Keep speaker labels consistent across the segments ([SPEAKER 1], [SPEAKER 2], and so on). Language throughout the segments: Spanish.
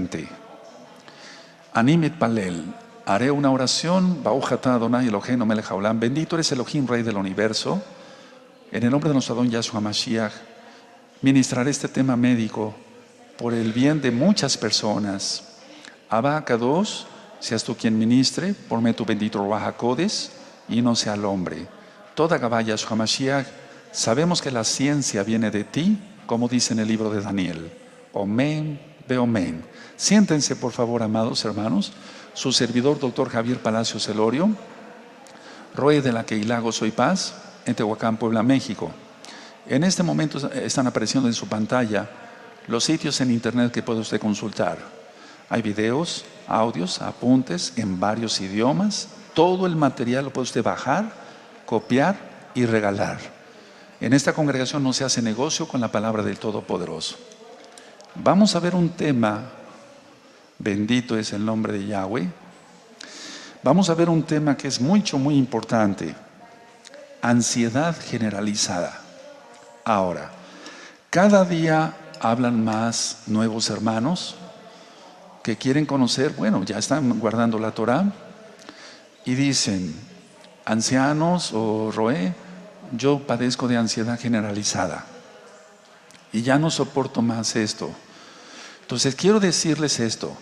[SPEAKER 1] siguiente. Animit Palel. Haré una oración. Baruch atah Adonai Eloheinu melech haolam. Bendito eres Elohim, Rey del universo. En el nombre de nuestro Adón Yahshua Mashiach, ministraré este tema médico por el bien de muchas personas. Abba Kadosh, seas tú quien ministre, por medio de tu bendito Ruach HaKodesh, y no sea el hombre. Toda Gabá Yahshua Mashiach, sabemos que la ciencia viene de ti, como dice en el libro de Daniel. Omen, beomen. Siéntense, por favor, amados hermanos. Su servidor, doctor Javier Palacios Elorio, Roe de la Keilah Gozo y Paz, en Tehuacán, Puebla, México. En este momento están apareciendo en su pantalla los sitios en internet que puede usted consultar. Hay videos, audios, apuntes en varios idiomas. Todo el material lo puede usted bajar, copiar y regalar. En esta congregación no se hace negocio con la palabra del Todopoderoso. Vamos a ver un tema, bendito es el nombre de Yahweh. Vamos a ver un tema que es muy importante. Ansiedad generalizada. Ahora, cada día hablan más nuevos hermanos que quieren conocer, bueno, ya están guardando la Torah y dicen, ancianos o Roé, yo padezco de ansiedad generalizada y ya no soporto más esto. Entonces quiero decirles esto,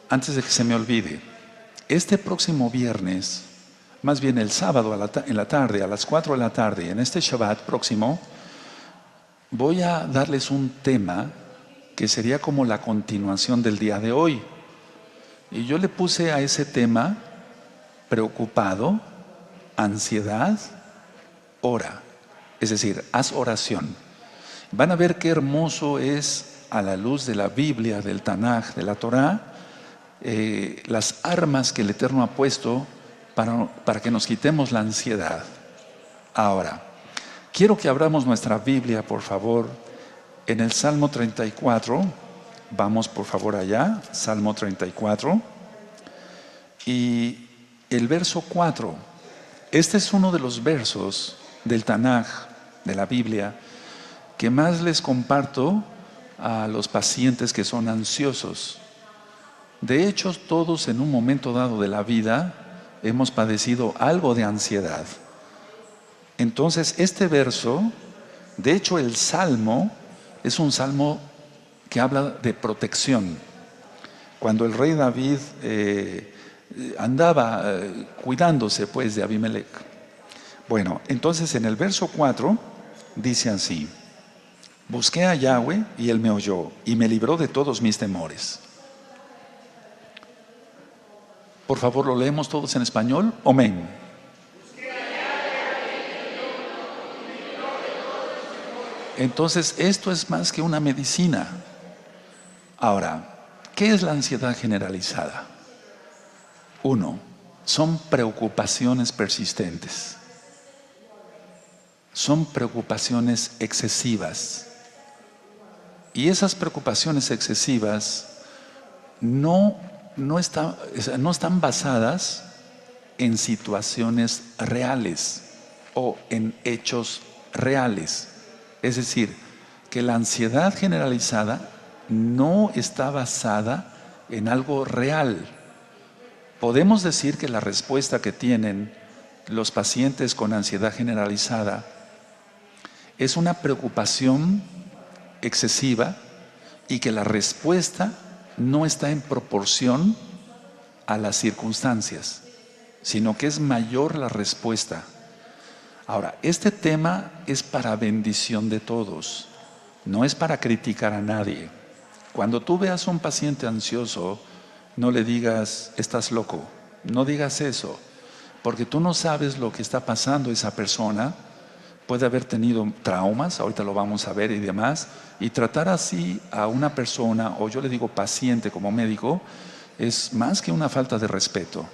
[SPEAKER 1] antes de que se me olvide. Este próximo viernes, más bien el sábado en la tarde, a las 4 de la tarde, en este Shabbat próximo, voy a darles un tema que sería como la continuación del día de hoy. Y yo le puse a ese tema, preocupado, ansiedad, ora. Es decir, haz oración. Van a ver qué hermoso es, a la luz de la Biblia, del Tanaj, de la Torah, las armas que el Eterno ha puesto para que nos quitemos la ansiedad. Ahora, quiero que abramos nuestra Biblia, por favor, en el Salmo 34. Vamos, por favor, allá, Salmo 34. Y el verso 4. Este es uno de los versos del Tanaj, de la Biblia, que más les comparto a los pacientes que son ansiosos. De hecho, todos en un momento dado de la vida hemos padecido algo de ansiedad. Entonces, este verso, de hecho el Salmo, es un salmo que habla de protección. Cuando el rey David andaba cuidándose pues de Abimelech. Bueno, entonces en el verso 4 dice así: busqué a Yahweh y Él me oyó y me libró de todos mis temores. Por favor, lo leemos todos en español. Amén. Entonces, esto es más que una medicina. Ahora, ¿qué es la ansiedad generalizada? 1. Son preocupaciones persistentes. Son preocupaciones excesivas. Y esas preocupaciones excesivas no están basadas en situaciones reales o en hechos reales. Es decir, que la ansiedad generalizada no está basada en algo real. Podemos decir que la respuesta que tienen los pacientes con ansiedad generalizada es una preocupación excesiva y que la respuesta no está en proporción a las circunstancias, sino que es mayor la respuesta. Ahora, este tema es para bendición de todos, no es para criticar a nadie. Cuando tú veas a un paciente ansioso, no le digas, estás loco, no digas eso, porque tú no sabes lo que está pasando esa persona. Puede haber tenido traumas, ahorita lo vamos a ver y demás, y tratar así a una persona, o yo le digo paciente como médico, es más que una falta de respeto,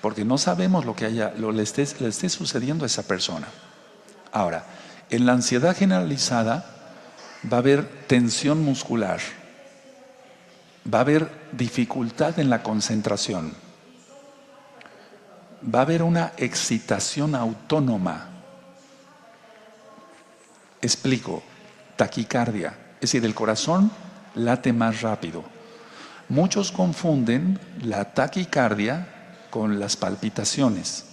[SPEAKER 1] porque no sabemos lo que le esté sucediendo a esa persona. Ahora, en la ansiedad generalizada va a haber tensión muscular, va a haber dificultad en la concentración, va a haber una excitación autónoma. Explico, taquicardia, es decir, el corazón late más rápido. Muchos confunden la taquicardia con las palpitaciones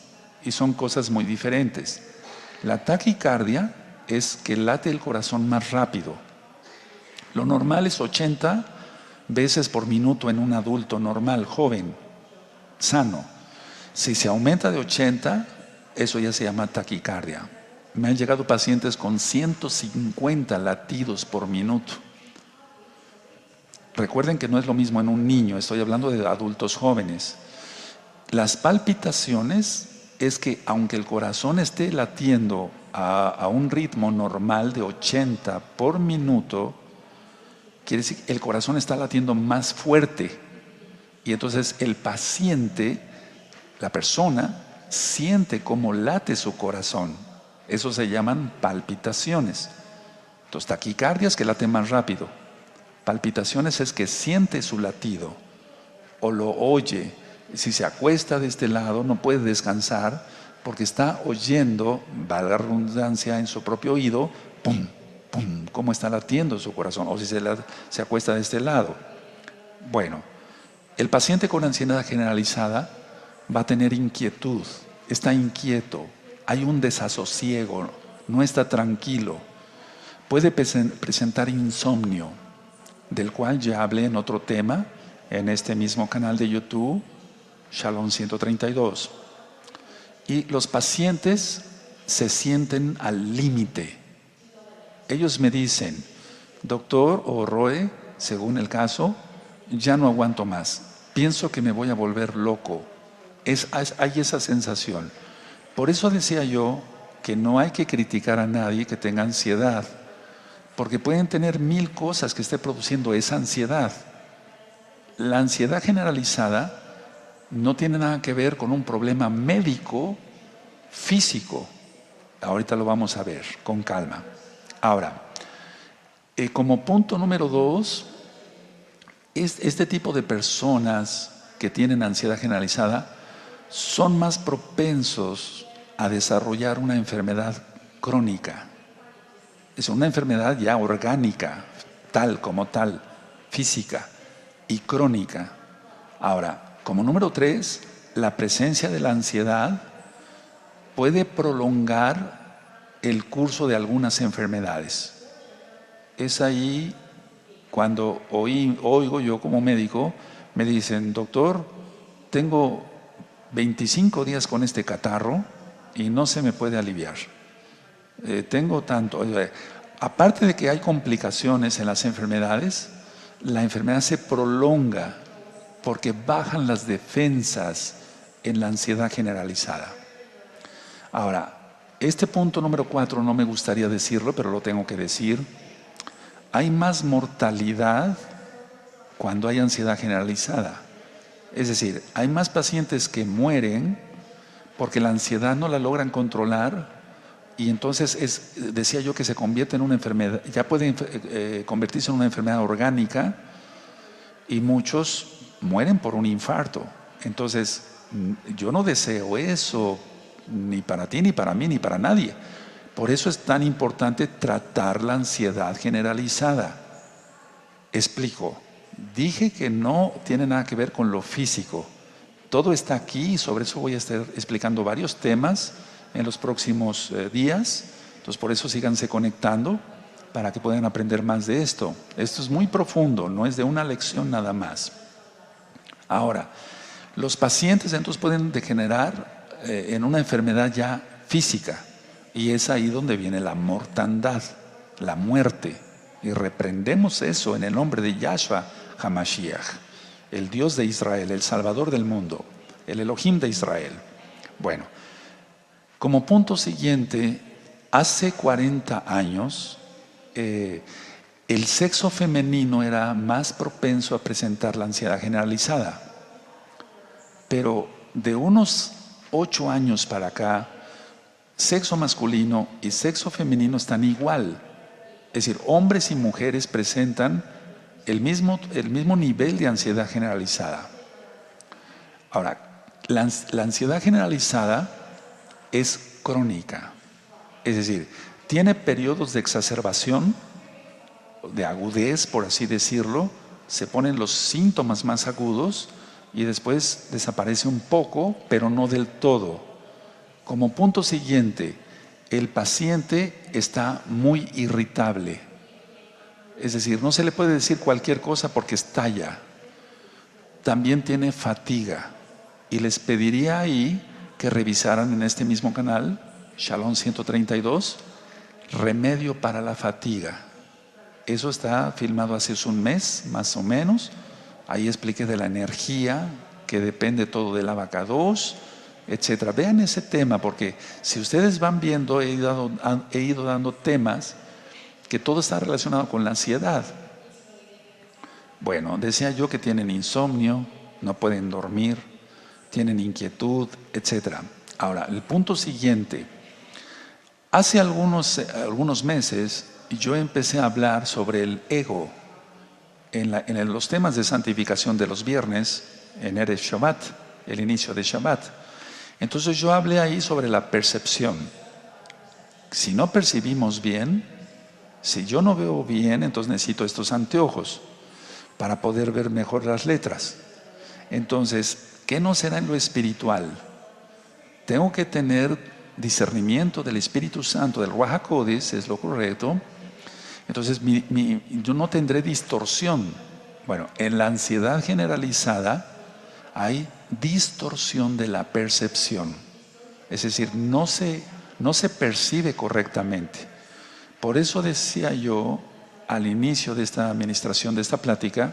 [SPEAKER 1] y son cosas muy diferentes. La taquicardia es que late el corazón más rápido. Lo normal es 80 veces por minuto en un adulto normal, joven, sano. Si se aumenta de 80, eso ya se llama taquicardia. Me han llegado pacientes con 150 latidos por minuto. Recuerden que no es lo mismo en un niño, estoy hablando de adultos jóvenes. Las palpitaciones es que aunque el corazón esté latiendo a un ritmo normal de 80 por minuto, quiere decir que el corazón está latiendo más fuerte. Y entonces el paciente, la persona, siente cómo late su corazón. Eso se llaman palpitaciones. Entonces taquicardia es que late más rápido. Palpitaciones es que siente su latido o lo oye. Si se acuesta de este lado no puede descansar porque está oyendo, valga la redundancia, en su propio oído, pum, pum, cómo está latiendo su corazón. O si se acuesta de este lado. Bueno, el paciente con ansiedad generalizada va a tener inquietud, está inquieto, hay un desasosiego, no está tranquilo. Puede presentar insomnio, del cual ya hablé en otro tema, en este mismo canal de YouTube, Shalom 132. Y los pacientes se sienten al límite. Ellos me dicen, doctor o Roe, según el caso, ya no aguanto más. Pienso que me voy a volver loco. Hay esa sensación. Por eso decía yo que no hay que criticar a nadie que tenga ansiedad, porque pueden tener 1000 cosas que esté produciendo esa ansiedad. La ansiedad generalizada no tiene nada que ver con un problema médico, físico. Ahorita lo vamos a ver con calma. Ahora, como punto número 2, este tipo de personas que tienen ansiedad generalizada son más propensos a desarrollar una enfermedad crónica. Es una enfermedad ya orgánica, tal como tal, física y crónica. Ahora, como número 3, la presencia de la ansiedad puede prolongar el curso de algunas enfermedades. Es ahí cuando oigo yo como médico, me dicen, doctor, tengo 25 días con este catarro y no se me puede aliviar. Tengo tanto. Aparte de que hay complicaciones en las enfermedades, la enfermedad se prolonga porque bajan las defensas en la ansiedad generalizada. Ahora, este punto número 4 no me gustaría decirlo, pero lo tengo que decir. Hay más mortalidad cuando hay ansiedad generalizada. Es decir, hay más pacientes que mueren porque la ansiedad no la logran controlar y entonces decía yo que se convierte en una enfermedad, ya puede convertirse en una enfermedad orgánica y muchos mueren por un infarto. Entonces, yo no deseo eso, ni para ti, ni para mí, ni para nadie. Por eso es tan importante tratar la ansiedad generalizada. Explico. Dije que no tiene nada que ver con lo físico. Todo está aquí y sobre eso voy a estar explicando varios temas en los próximos días. Entonces por eso síganse conectando para que puedan aprender más de esto. Esto es muy profundo, no es de una lección nada más. Ahora, los pacientes entonces pueden degenerar en una enfermedad ya física y es ahí donde viene la mortandad, la muerte. Y reprendemos eso en el nombre de Yahshua HaMashiach, el Dios de Israel, el Salvador del mundo, el Elohim de Israel. Bueno, como punto siguiente, hace 40 años el sexo femenino era más propenso a presentar la ansiedad generalizada. Pero de unos 8 años para acá, sexo masculino y sexo femenino están igual. Es decir, hombres y mujeres presentan el mismo nivel de ansiedad generalizada. Ahora, la ansiedad generalizada es crónica. Es decir, tiene periodos de exacerbación, de agudez, por así decirlo, se ponen los síntomas más agudos y después desaparece un poco, pero no del todo. Como punto siguiente, el paciente está muy irritable. Es decir, no se le puede decir cualquier cosa porque estalla. También tiene fatiga. Y les pediría ahí que revisaran en este mismo canal, Shalom 132, remedio para la fatiga. Eso está filmado hace un mes, más o menos. Ahí expliqué de la energía, que depende todo del abacados, etcétera. Vean ese tema, porque si ustedes van viendo, he ido dando temas que todo está relacionado con la ansiedad. Bueno, decía yo que tienen insomnio, no pueden dormir, tienen inquietud, etcétera. Ahora, el punto siguiente. Hace algunos meses yo empecé a hablar sobre el ego en los temas de santificación de los viernes, en Erev Shabbat, el inicio de Shabbat. Entonces yo hablé ahí sobre la percepción. Si no percibimos bien, si yo no veo bien, entonces necesito estos anteojos para poder ver mejor las letras. Entonces, ¿qué no será en lo espiritual? Tengo que tener discernimiento del Espíritu Santo, del Ruach HaKodesh, es lo correcto. Entonces yo no tendré distorsión. Bueno, en la ansiedad generalizada hay distorsión de la percepción. Es decir, no se percibe correctamente. Por eso decía yo al inicio de esta administración, de esta plática,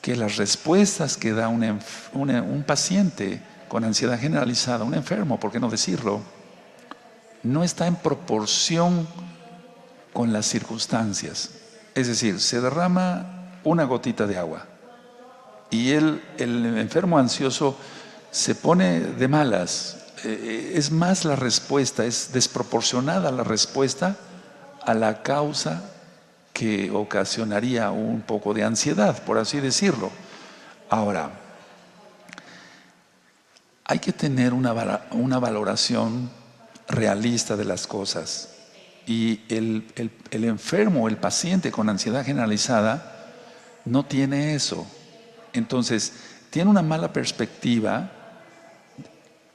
[SPEAKER 1] que las respuestas que da un paciente con ansiedad generalizada, un enfermo, ¿por qué no decirlo?, no está en proporción con las circunstancias. Es decir, se derrama una gotita de agua y el enfermo ansioso se pone de malas. Es más la respuesta, es desproporcionada la respuesta a la causa que ocasionaría un poco de ansiedad, por así decirlo. Ahora, hay que tener una valoración realista de las cosas. Y el enfermo, el paciente con ansiedad generalizada, no tiene eso. Entonces, tiene una mala perspectiva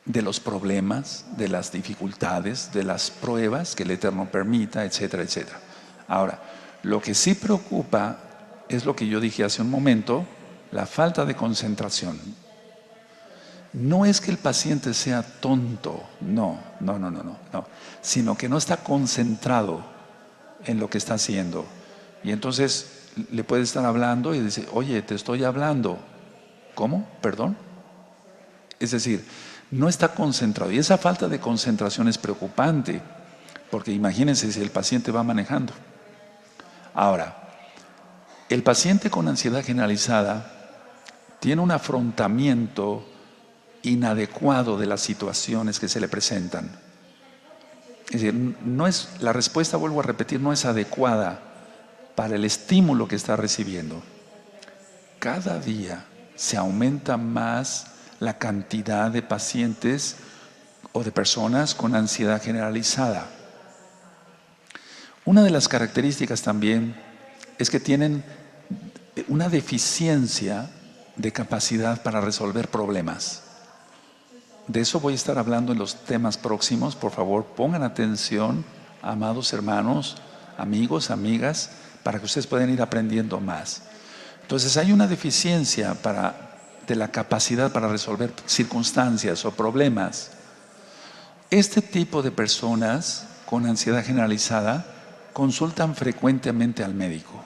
[SPEAKER 1] de los problemas, de las dificultades, de las pruebas que el Eterno permita, etcétera, etcétera. Ahora, lo que sí preocupa es lo que yo dije hace un momento, la falta de concentración. No es que el paciente sea tonto, no, sino que no está concentrado en lo que está haciendo. Y entonces le puede estar hablando y dice, oye, te estoy hablando. ¿Cómo? ¿Perdón? Es decir, no está concentrado. Y esa falta de concentración es preocupante, porque imagínense si el paciente va manejando. Ahora, el paciente con ansiedad generalizada tiene un afrontamiento inadecuado de las situaciones que se le presentan. Es decir, la respuesta, vuelvo a repetir, no es adecuada para el estímulo que está recibiendo. Cada día se aumenta más la cantidad de pacientes o de personas con ansiedad generalizada. Una de las características también es que tienen una deficiencia de capacidad para resolver problemas. De eso voy a estar hablando en los temas próximos. Por favor, pongan atención, amados hermanos, amigos, amigas, para que ustedes puedan ir aprendiendo más. Entonces, hay una deficiencia de la capacidad para resolver circunstancias o problemas. Este tipo de personas con ansiedad generalizada consultan frecuentemente al médico.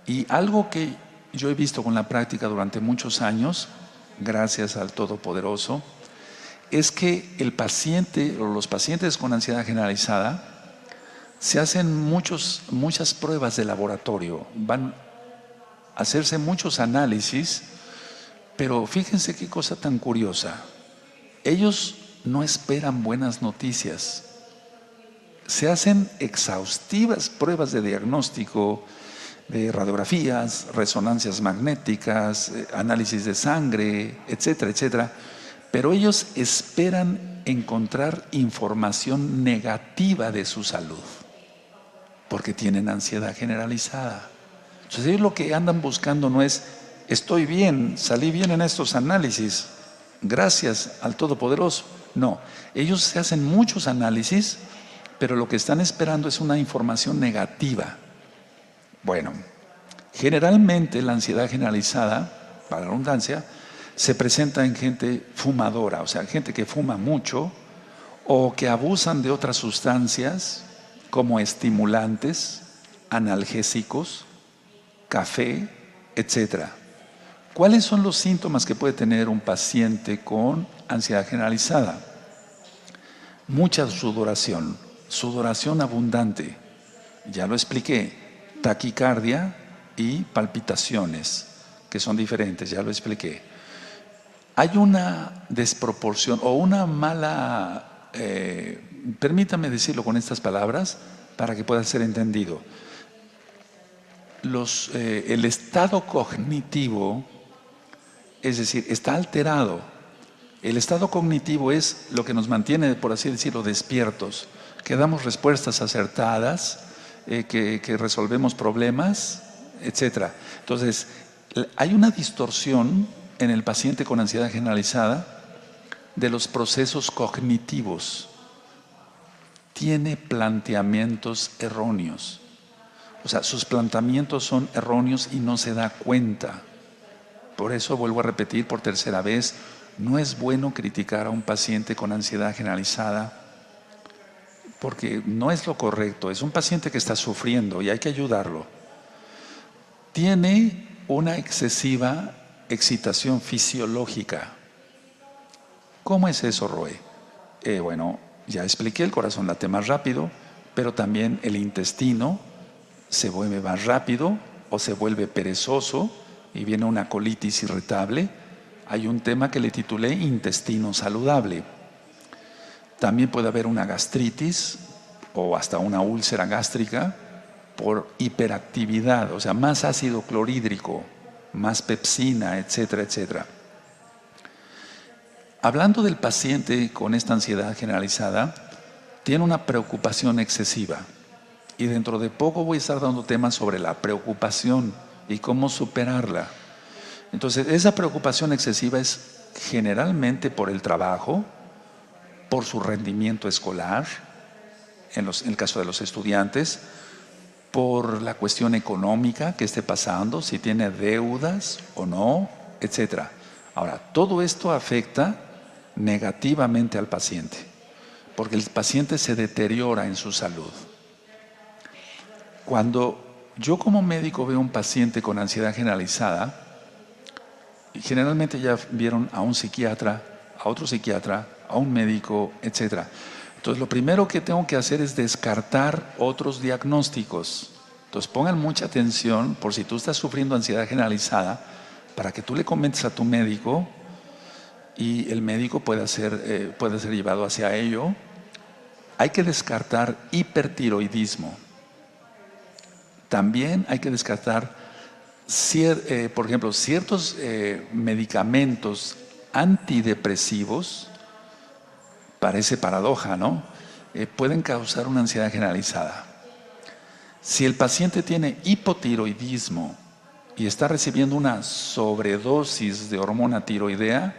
[SPEAKER 1] Y algo que yo he visto con la práctica durante muchos años, gracias al Todopoderoso, es que el paciente o los pacientes con ansiedad generalizada se hacen muchas pruebas de laboratorio, van a hacerse muchos análisis, pero fíjense qué cosa tan curiosa. Ellos no esperan buenas noticias. Se hacen exhaustivas pruebas de diagnóstico, de radiografías, resonancias magnéticas, análisis de sangre, etcétera, etcétera. Pero ellos esperan encontrar información negativa de su salud, porque tienen ansiedad generalizada. Entonces ellos lo que andan buscando no es, estoy bien, salí bien en estos análisis, gracias al Todopoderoso. No, ellos se hacen muchos análisis, pero lo que están esperando es una información negativa. Bueno, generalmente la ansiedad generalizada, para la redundancia, se presenta en gente fumadora, o sea, gente que fuma mucho o que abusan de otras sustancias como estimulantes, analgésicos, café, etcétera. ¿Cuáles son los síntomas que puede tener un paciente con ansiedad generalizada? Mucha sudoración, sudoración abundante, ya lo expliqué, taquicardia y palpitaciones, que son diferentes, ya lo expliqué. Hay una desproporción o una mala, permítame decirlo con estas palabras para que pueda ser entendido. El estado cognitivo, es decir, está alterado. El estado cognitivo es lo que nos mantiene, por así decirlo, despiertos, que damos respuestas acertadas, que resolvemos problemas, etc. Entonces, hay una distorsión en el paciente con ansiedad generalizada de los procesos cognitivos. Tiene planteamientos erróneos. O sea, sus planteamientos son erróneos y no se da cuenta. Por eso vuelvo a repetir por tercera vez, no es bueno criticar a un paciente con ansiedad generalizada porque no es lo correcto. Es un paciente que está sufriendo y hay que ayudarlo. Tiene una excesiva excitación fisiológica. ¿Cómo es eso, Roe? Bueno, ya expliqué, el corazón late más rápido, pero también el intestino se vuelve más rápido o se vuelve perezoso y viene una colitis irritable. Hay un tema que le titulé intestino saludable. También puede haber una gastritis o hasta una úlcera gástrica por hiperactividad, o sea, más ácido clorhídrico, más pepsina, etcétera, etcétera. Hablando del paciente con esta ansiedad generalizada, tiene una preocupación excesiva. Y dentro de poco voy a estar dando temas sobre la preocupación y cómo superarla. Entonces, esa preocupación excesiva es generalmente por el trabajo, por su rendimiento escolar, en el caso de los estudiantes, por la cuestión económica que esté pasando, si tiene deudas o no, etc. Ahora, todo esto afecta negativamente al paciente, porque el paciente se deteriora en su salud. Cuando yo como médico veo un paciente con ansiedad generalizada, generalmente ya vieron a un psiquiatra, a otro psiquiatra, a un médico, etc. Entonces lo primero que tengo que hacer es descartar otros diagnósticos. Entonces pongan mucha atención por si tú estás sufriendo ansiedad generalizada, para que tú le comentes a tu médico y el médico pueda ser llevado hacia ello. Hay que descartar hipertiroidismo. También hay que descartar, por ejemplo, ciertos medicamentos antidepresivos, parece paradoja, ¿no? Pueden causar una ansiedad generalizada. Si el paciente tiene hipotiroidismo y está recibiendo una sobredosis de hormona tiroidea,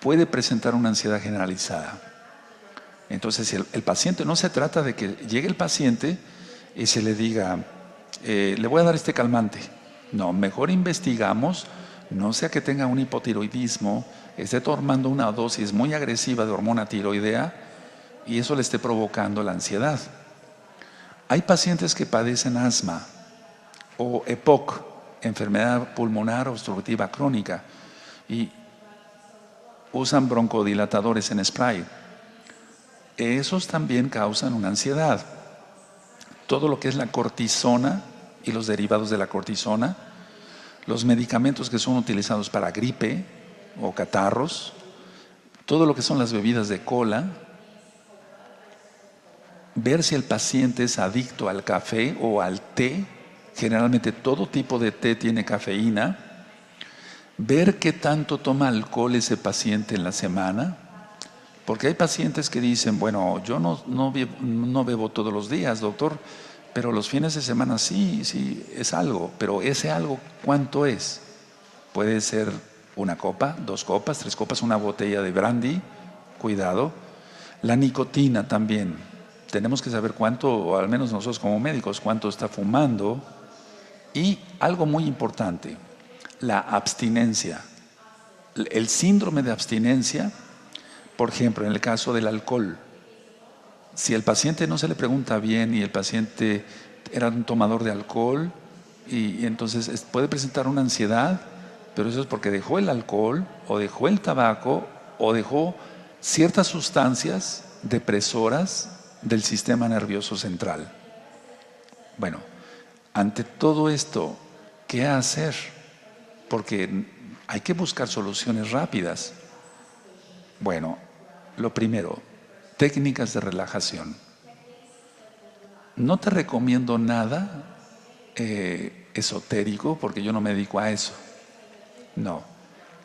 [SPEAKER 1] puede presentar una ansiedad generalizada. Entonces, si el paciente, no se trata de que llegue el paciente y se le diga, le voy a dar este calmante. No, mejor investigamos, no sea que tenga un hipotiroidismo, esté tomando una dosis muy agresiva de hormona tiroidea y eso le esté provocando la ansiedad. Hay pacientes que padecen asma o EPOC, enfermedad pulmonar obstructiva crónica, y usan broncodilatadores en spray. Esos también causan una ansiedad. Todo lo que es la cortisona y los derivados de la cortisona, los medicamentos que son utilizados para gripe o catarros, todo lo que son las bebidas de cola, ver si el paciente es adicto al café o al té, generalmente todo tipo de té tiene cafeína, ver qué tanto toma alcohol ese paciente en la semana, porque hay pacientes que dicen, bueno, yo no bebo todos los días, doctor, pero los fines de semana sí, sí, es algo. Pero ese algo, ¿cuánto es? Puede ser una copa, 2 copas, 3 copas, una botella de brandy, cuidado. La nicotina también. Tenemos que saber cuánto, o al menos nosotros como médicos, cuánto está fumando. Y algo muy importante, la abstinencia. El síndrome de abstinencia, por ejemplo, en el caso del alcohol, si el paciente no se le pregunta bien y el paciente era un tomador de alcohol, y entonces puede presentar una ansiedad, pero eso es porque dejó el alcohol, o dejó el tabaco, o dejó ciertas sustancias depresoras del sistema nervioso central. Bueno, ante todo esto, ¿qué hacer? Porque hay que buscar soluciones rápidas. Bueno, lo primero, técnicas de relajación. No te recomiendo nada esotérico, porque yo no me dedico a eso. No,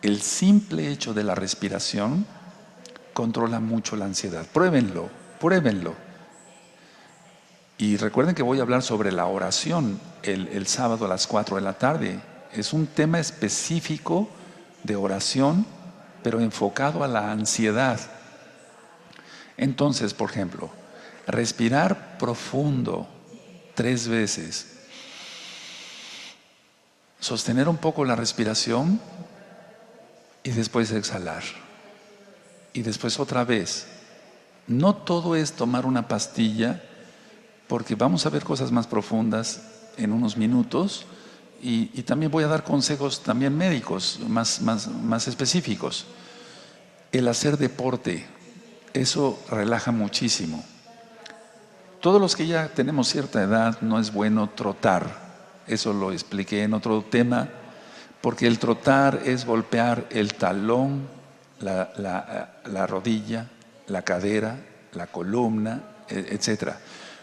[SPEAKER 1] el simple hecho de la respiración controla mucho la ansiedad. Pruébenlo, pruébenlo. Y recuerden que voy a hablar sobre la oración el sábado a las 4 de la tarde. Es un tema específico de oración, pero enfocado a la ansiedad. Entonces, por ejemplo, respirar profundo 3 veces. Sostener un poco la respiración y después exhalar. Y después otra vez. No todo es tomar una pastilla, porque vamos a ver cosas más profundas en unos minutos, y también voy a dar consejos también médicos más específicos. El hacer deporte, eso relaja muchísimo. Todos los que ya tenemos cierta edad, no es bueno trotar. Eso lo expliqué en otro tema, porque el trotar es golpear el talón, la rodilla, la cadera, la columna, etcétera.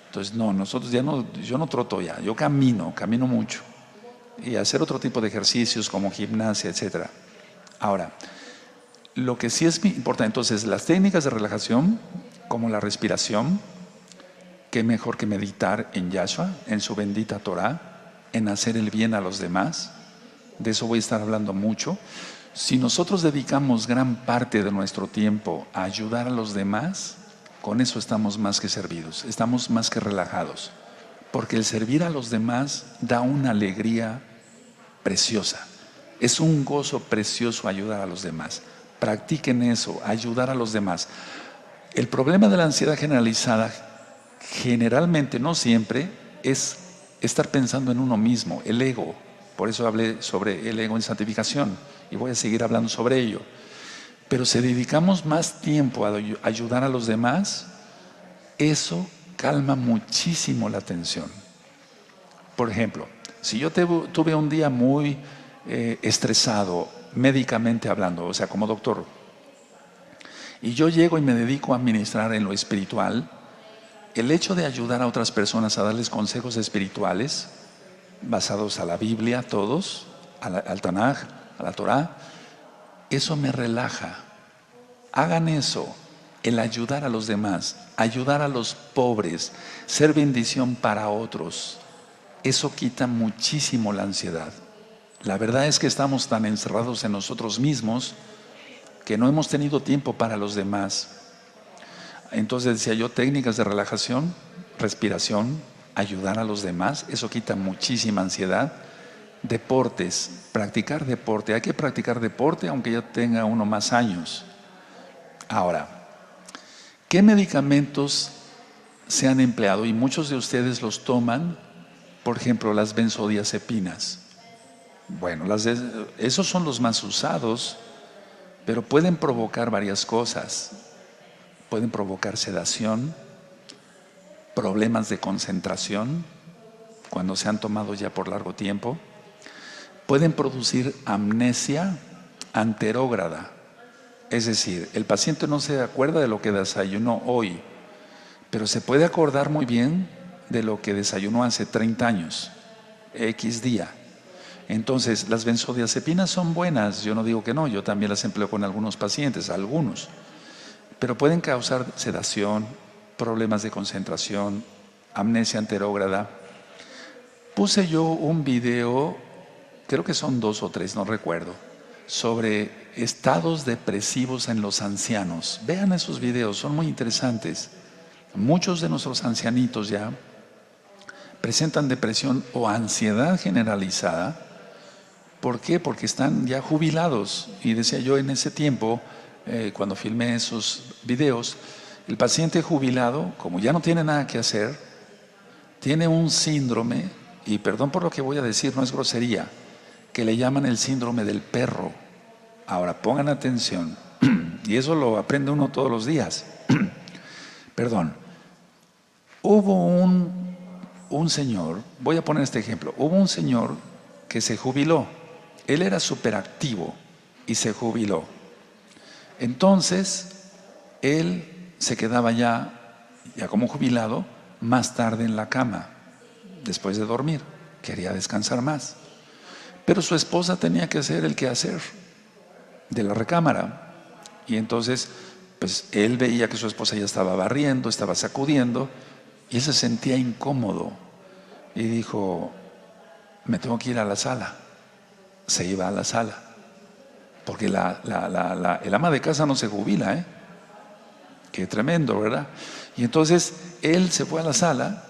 [SPEAKER 1] Entonces, no, nosotros yo no troto ya, yo camino mucho. Y hacer otro tipo de ejercicios como gimnasia, etcétera. Ahora, lo que sí es importante, entonces, las técnicas de relajación, como la respiración, qué mejor que meditar en Yahshua, en su bendita Torah, en hacer el bien a los demás. De eso voy a estar hablando mucho. Si nosotros dedicamos gran parte de nuestro tiempo a ayudar a los demás, con eso estamos más que servidos, estamos más que relajados, porque el servir a los demás da una alegría preciosa. Es un gozo precioso ayudar a los demás. Practiquen eso, ayudar a los demás. El problema de la ansiedad generalizada, generalmente, no siempre, es estar pensando en uno mismo, el ego. Por eso hablé sobre el ego en santificación y voy a seguir hablando sobre ello. Pero si dedicamos más tiempo a ayudar a los demás, eso calma muchísimo la tensión. Por ejemplo, si yo tuve un día muy estresado, médicamente hablando, o sea, como doctor, y yo llego y me dedico a ministrar en lo espiritual, el hecho de ayudar a otras personas a darles consejos espirituales, basados a la Biblia, todos, al Tanaj, a la Torah, eso me relaja. Hagan eso, el ayudar a los demás, ayudar a los pobres, ser bendición para otros. Eso quita muchísimo la ansiedad. La verdad es que estamos tan encerrados en nosotros mismos que no hemos tenido tiempo para los demás. Entonces decía yo, técnicas de relajación, respiración, ayudar a los demás, eso quita muchísima ansiedad. Deportes, practicar deporte. Hay que practicar deporte aunque ya tenga uno más años. Ahora, ¿qué medicamentos se han empleado? Y muchos de ustedes los toman, por ejemplo, las benzodiazepinas. Bueno, esos son los más usados, pero pueden provocar varias cosas. Pueden provocar sedación, problemas de concentración, cuando se han tomado ya por largo tiempo. Pueden producir amnesia anterógrada. Es decir, el paciente no se acuerda de lo que desayunó hoy, pero se puede acordar muy bien de lo que desayunó hace 30 años, X día. Entonces, las benzodiazepinas son buenas, yo no digo que no, yo también las empleo con algunos pacientes, algunos, pero pueden causar sedación, problemas de concentración, amnesia anterógrada. Puse yo un video, creo que son 2 o 3, no recuerdo, sobre estados depresivos en los ancianos. Vean esos videos, son muy interesantes. Muchos de nuestros ancianitos ya presentan depresión o ansiedad generalizada. ¿Por qué? Porque están ya jubilados. Y decía yo en ese tiempo, cuando filmé esos videos, el paciente jubilado, como ya no tiene nada que hacer, tiene un síndrome, y perdón por lo que voy a decir, no es grosería, que le llaman el síndrome del perro. Ahora pongan atención, y eso lo aprende uno todos los días. Perdón. Hubo un señor, voy a poner este ejemplo, hubo un señor que se jubiló. Él era superactivo y se jubiló. Entonces, él se quedaba ya como jubilado, más tarde en la cama, después de dormir. Quería descansar más. Pero su esposa tenía que hacer el quehacer de la recámara. Y entonces, pues él veía que su esposa ya estaba barriendo, estaba sacudiendo, y él se sentía incómodo. Y dijo, me tengo que ir a la sala. Se iba a la sala. Porque el ama de casa no se jubila, ¿eh? Qué tremendo, ¿verdad? Y entonces él se fue a la sala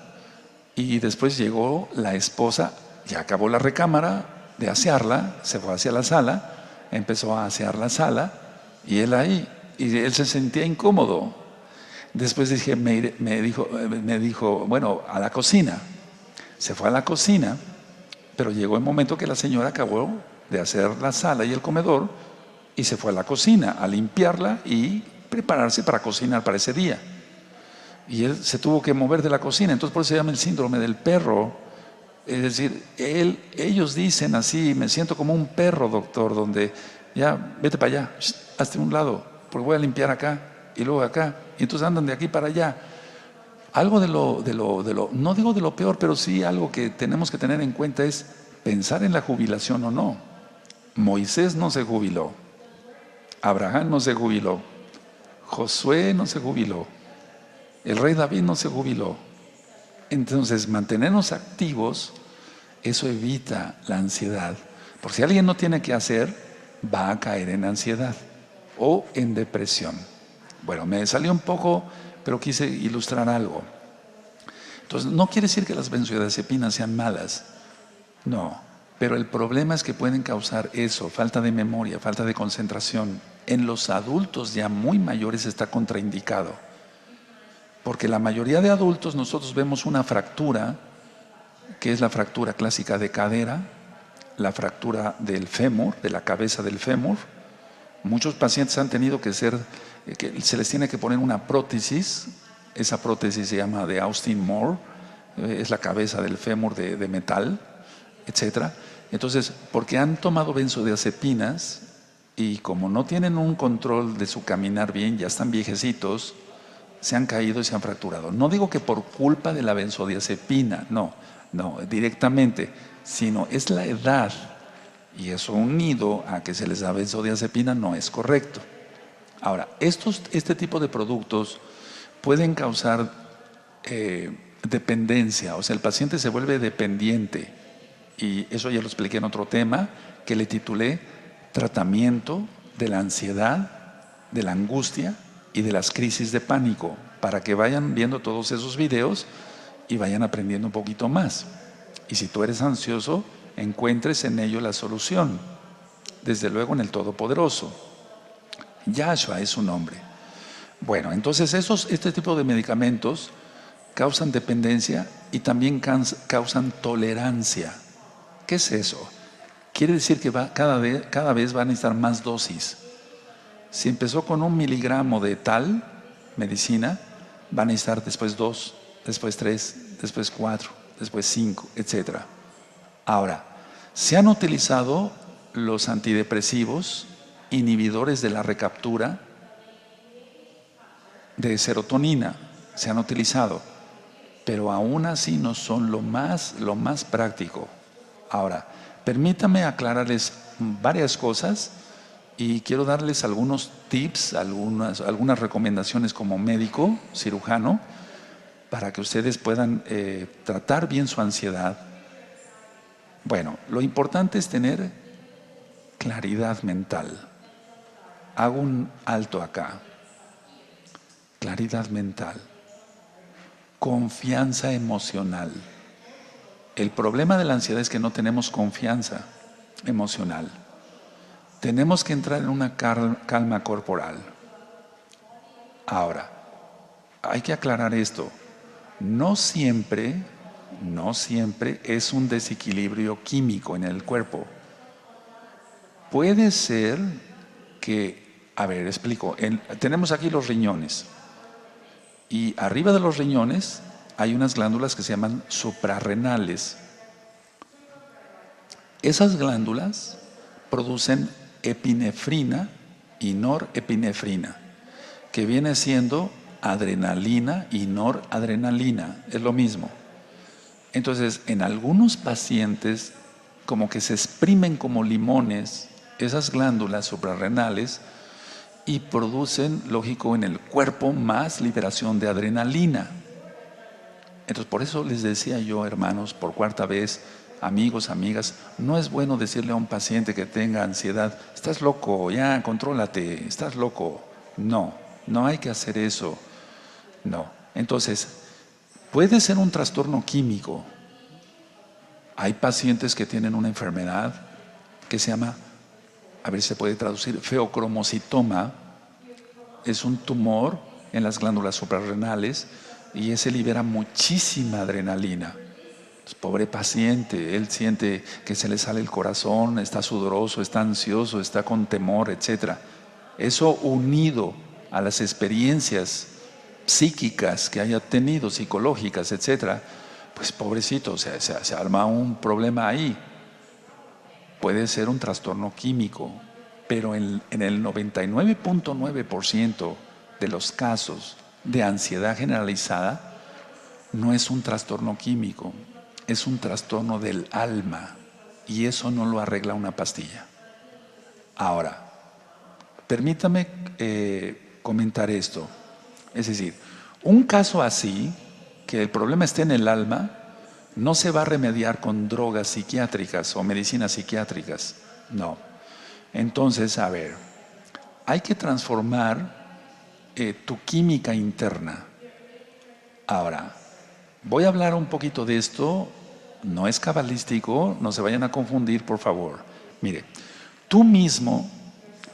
[SPEAKER 1] y después llegó la esposa, ya acabó la recámara de asearla, se fue hacia la sala, empezó a asear la sala y él ahí, y él se sentía incómodo. Después me dijo, bueno, a la cocina. Se fue a la cocina, pero llegó el momento que la señora acabó de hacer la sala y el comedor y se fue a la cocina a limpiarla y prepararse para cocinar para ese día. Y él se tuvo que mover de la cocina, entonces por eso se llama el síndrome del perro. Es decir, ellos dicen así, me siento como un perro, doctor, donde ya, vete para allá, hazte un lado, porque voy a limpiar acá y luego acá, y entonces andan de aquí para allá. Algo no digo de lo peor, pero sí algo que tenemos que tener en cuenta es pensar en la jubilación o no. Moisés no se jubiló, Abraham no se jubiló, Josué no se jubiló, el rey David no se jubiló. Entonces, mantenernos activos, eso evita la ansiedad. Porque si alguien no tiene que hacer, va a caer en ansiedad o en depresión. Bueno, me salió un poco, pero quise ilustrar algo. Entonces, no quiere decir que las benzodiazepinas sean malas. No, pero el problema es que pueden causar eso, falta de memoria, falta de concentración. En los adultos ya muy mayores está contraindicado. Porque la mayoría de adultos nosotros vemos una fractura, que es la fractura clásica de cadera, la fractura del fémur, de la cabeza del fémur. Muchos pacientes han tenido que se les tiene que poner una prótesis. Esa prótesis se llama de Austin Moore, es la cabeza del fémur de metal, etcétera. Entonces, porque han tomado benzodiazepinas y como no tienen un control de su caminar bien, ya están viejecitos, se han caído y se han fracturado. No digo que por culpa de la benzodiazepina, no directamente, sino es la edad, y eso unido a que se les da benzodiazepina no es correcto. Ahora, este tipo de productos pueden causar dependencia, o sea, el paciente se vuelve dependiente, y eso ya lo expliqué en otro tema que le titulé Tratamiento de la ansiedad, de la angustia y de las crisis de pánico, para que vayan viendo todos esos videos y vayan aprendiendo un poquito más. Y si tú eres ansioso, encuentres en ello la solución, desde luego en el Todopoderoso. Yahshua es su nombre. Bueno, entonces este tipo de medicamentos causan dependencia y también causan tolerancia. ¿Qué es eso? Quiere decir que cada vez van a necesitar más dosis. Si empezó con 1 miligramo de tal medicina, van a necesitar después 2, después 3, después 4, después 5, etc. Ahora, se han utilizado los antidepresivos, inhibidores de la recaptura de serotonina, se han utilizado, pero aún así no son lo más práctico. Ahora, permítame aclararles varias cosas y quiero darles algunos tips, algunas recomendaciones como médico, cirujano, para que ustedes puedan tratar bien su ansiedad. Bueno, lo importante es tener claridad mental. Hago un alto acá. Claridad mental. Confianza emocional. El problema de la ansiedad es que no tenemos confianza emocional. Tenemos que entrar en una calma corporal. Ahora, hay que aclarar esto. No siempre es un desequilibrio químico en el cuerpo. Puede ser que, a ver, explico. Tenemos aquí los riñones. Y arriba de los riñones hay unas glándulas que se llaman suprarrenales. Esas glándulas producen epinefrina y norepinefrina, que viene siendo adrenalina y noradrenalina, es lo mismo. Entonces, en algunos pacientes, como que se exprimen como limones esas glándulas suprarrenales y producen, lógico, en el cuerpo más liberación de adrenalina. Entonces, por eso les decía yo, hermanos, por cuarta vez, amigos, amigas, no es bueno decirle a un paciente que tenga ansiedad, estás loco, ya, contrólate, estás loco. No, no hay que hacer eso. No. Entonces, puede ser un trastorno químico. Hay pacientes que tienen una enfermedad que se llama, a ver si se puede traducir, feocromocitoma. Es un tumor en las glándulas suprarrenales y ese libera muchísima adrenalina. Pobre paciente, él siente que se le sale el corazón, está sudoroso, está ansioso, está con temor, etc. Eso unido a las experiencias psíquicas que haya tenido, psicológicas, etc., pues pobrecito, se arma un problema ahí. Puede ser un trastorno químico, pero en el 99.9% de los casos de ansiedad generalizada no es un trastorno químico, es un trastorno del alma y eso no lo arregla una pastilla. Ahora, permítame comentar esto. Es decir, un caso así, que el problema esté en el alma, no se va a remediar con drogas psiquiátricas o medicinas psiquiátricas. No. Entonces, a ver, hay que transformar tu química interna. Ahora, voy a hablar un poquito de esto, no es cabalístico, no se vayan a confundir, por favor. Mire, tú mismo,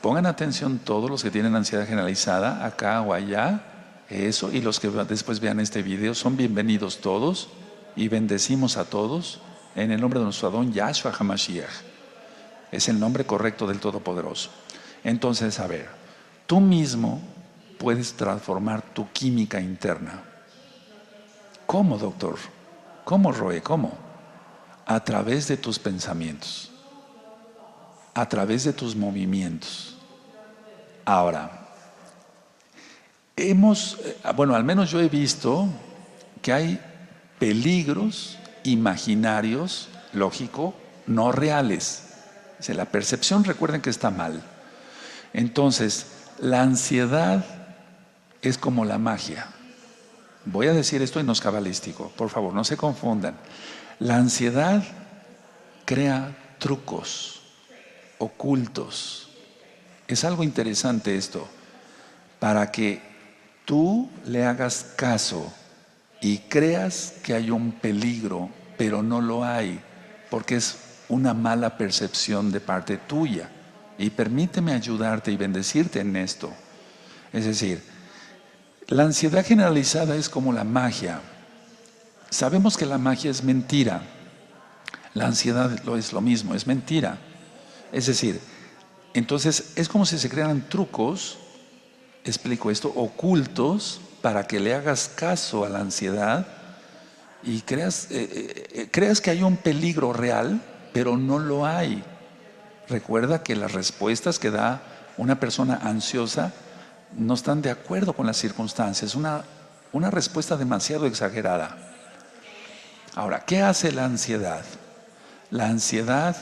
[SPEAKER 1] pongan atención todos los que tienen ansiedad generalizada, acá o allá, eso, y los que después vean este video, son bienvenidos todos y bendecimos a todos en el nombre de nuestro Adón Yahshua HaMashiach. Es el nombre correcto del Todopoderoso. Entonces, a ver, tú mismo puedes transformar tu química interna. ¿Cómo, doctor? ¿Cómo, Roe? ¿Cómo? A través de tus pensamientos, a través de tus movimientos. Ahora, bueno, al menos yo he visto que hay peligros imaginarios, lógico, no reales. O sea, la percepción, recuerden que está mal. Entonces, la ansiedad es como la magia. Voy a decir esto y no es cabalístico, por favor, no se confundan. La ansiedad crea trucos ocultos. Es algo interesante esto, para que tú le hagas caso y creas que hay un peligro, pero no lo hay, porque es una mala percepción de parte tuya. Y permíteme ayudarte y bendecirte en esto. Es decir, la ansiedad generalizada es como la magia. Sabemos que la magia es mentira. La ansiedad es lo mismo, es mentira. Es decir, entonces es como si se crearan trucos, explico esto, ocultos, para que le hagas caso a la ansiedad y creas que hay un peligro real, pero no lo hay. Recuerda que las respuestas que da una persona ansiosa no están de acuerdo con las circunstancias, una respuesta demasiado exagerada. Ahora, ¿qué hace la ansiedad? La ansiedad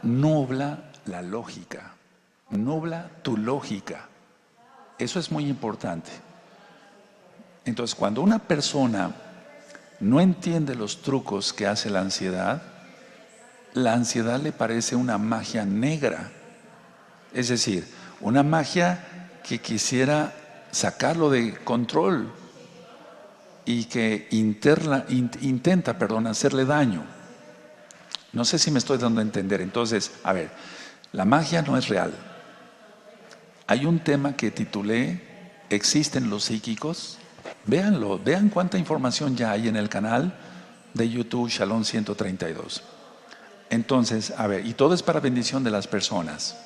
[SPEAKER 1] nubla la lógica, nubla tu lógica. Eso es muy importante. Entonces, cuando una persona no entiende los trucos que hace la ansiedad le parece una magia negra. Es decir, una magia que quisiera sacarlo de control y que intenta hacerle daño. No sé si me estoy dando a entender. Entonces, a ver, la magia no es real. Hay un tema que titulé ¿Existen los psíquicos? Véanlo, vean cuánta información ya hay en el canal de YouTube Shalom 132. Entonces, a ver, y todo es para bendición de las personas.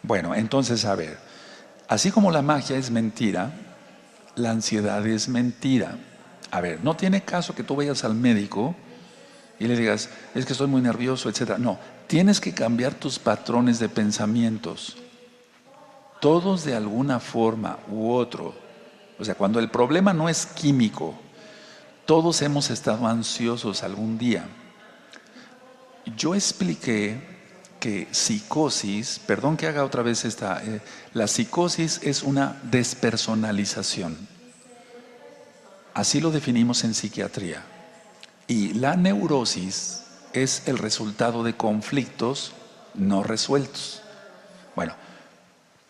[SPEAKER 1] Bueno, entonces, a ver, así como la magia es mentira, la ansiedad es mentira. A ver, no tiene caso que tú vayas al médico y le digas, es que estoy muy nervioso, etc. No, tienes que cambiar tus patrones de pensamientos. Todos de alguna forma u otro. O sea, cuando el problema no es químico, todos hemos estado ansiosos algún día. Yo expliqué que psicosis, perdón que haga otra vez la psicosis es una despersonalización. Así lo definimos en psiquiatría. Y la neurosis es el resultado de conflictos no resueltos. Bueno,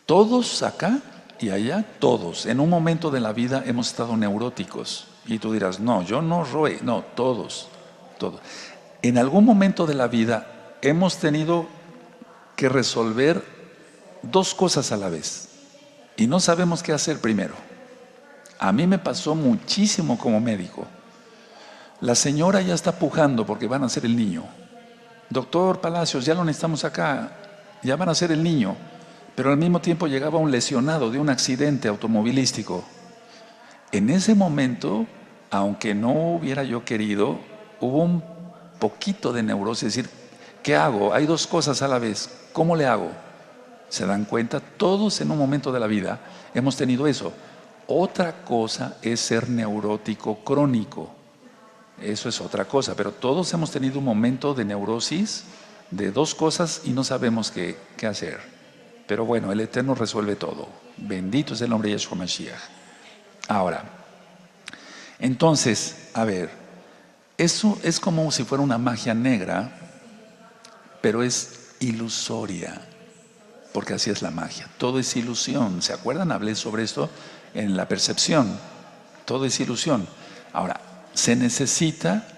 [SPEAKER 1] todos acá y allá, todos, en un momento de la vida hemos estado neuróticos. Y tú dirás, no, yo no, Roe, no, todos. En algún momento de la vida hemos tenido que resolver dos cosas a la vez. Y no sabemos qué hacer primero. A mí me pasó muchísimo como médico. La señora ya está pujando porque van a hacer el niño. Doctor Palacios, ya lo necesitamos acá, ya van a hacer el niño. Pero al mismo tiempo llegaba un lesionado de un accidente automovilístico. En ese momento, aunque no hubiera yo querido, hubo un poquito de neurosis, es decir, ¿qué hago? Hay dos cosas a la vez, ¿cómo le hago? ¿Se dan cuenta? Todos en un momento de la vida hemos tenido eso. Otra cosa es ser neurótico crónico, eso es otra cosa, pero todos hemos tenido un momento de neurosis de dos cosas y no sabemos qué hacer. Pero bueno, el Eterno resuelve todo. Bendito es el nombre de Yeshua Mashiach. Ahora, entonces, a ver, eso es como si fuera una magia negra, pero es ilusoria, porque así es la magia. Todo es ilusión. ¿Se acuerdan? Hablé sobre esto en la percepción. Todo es ilusión. Ahora, se necesita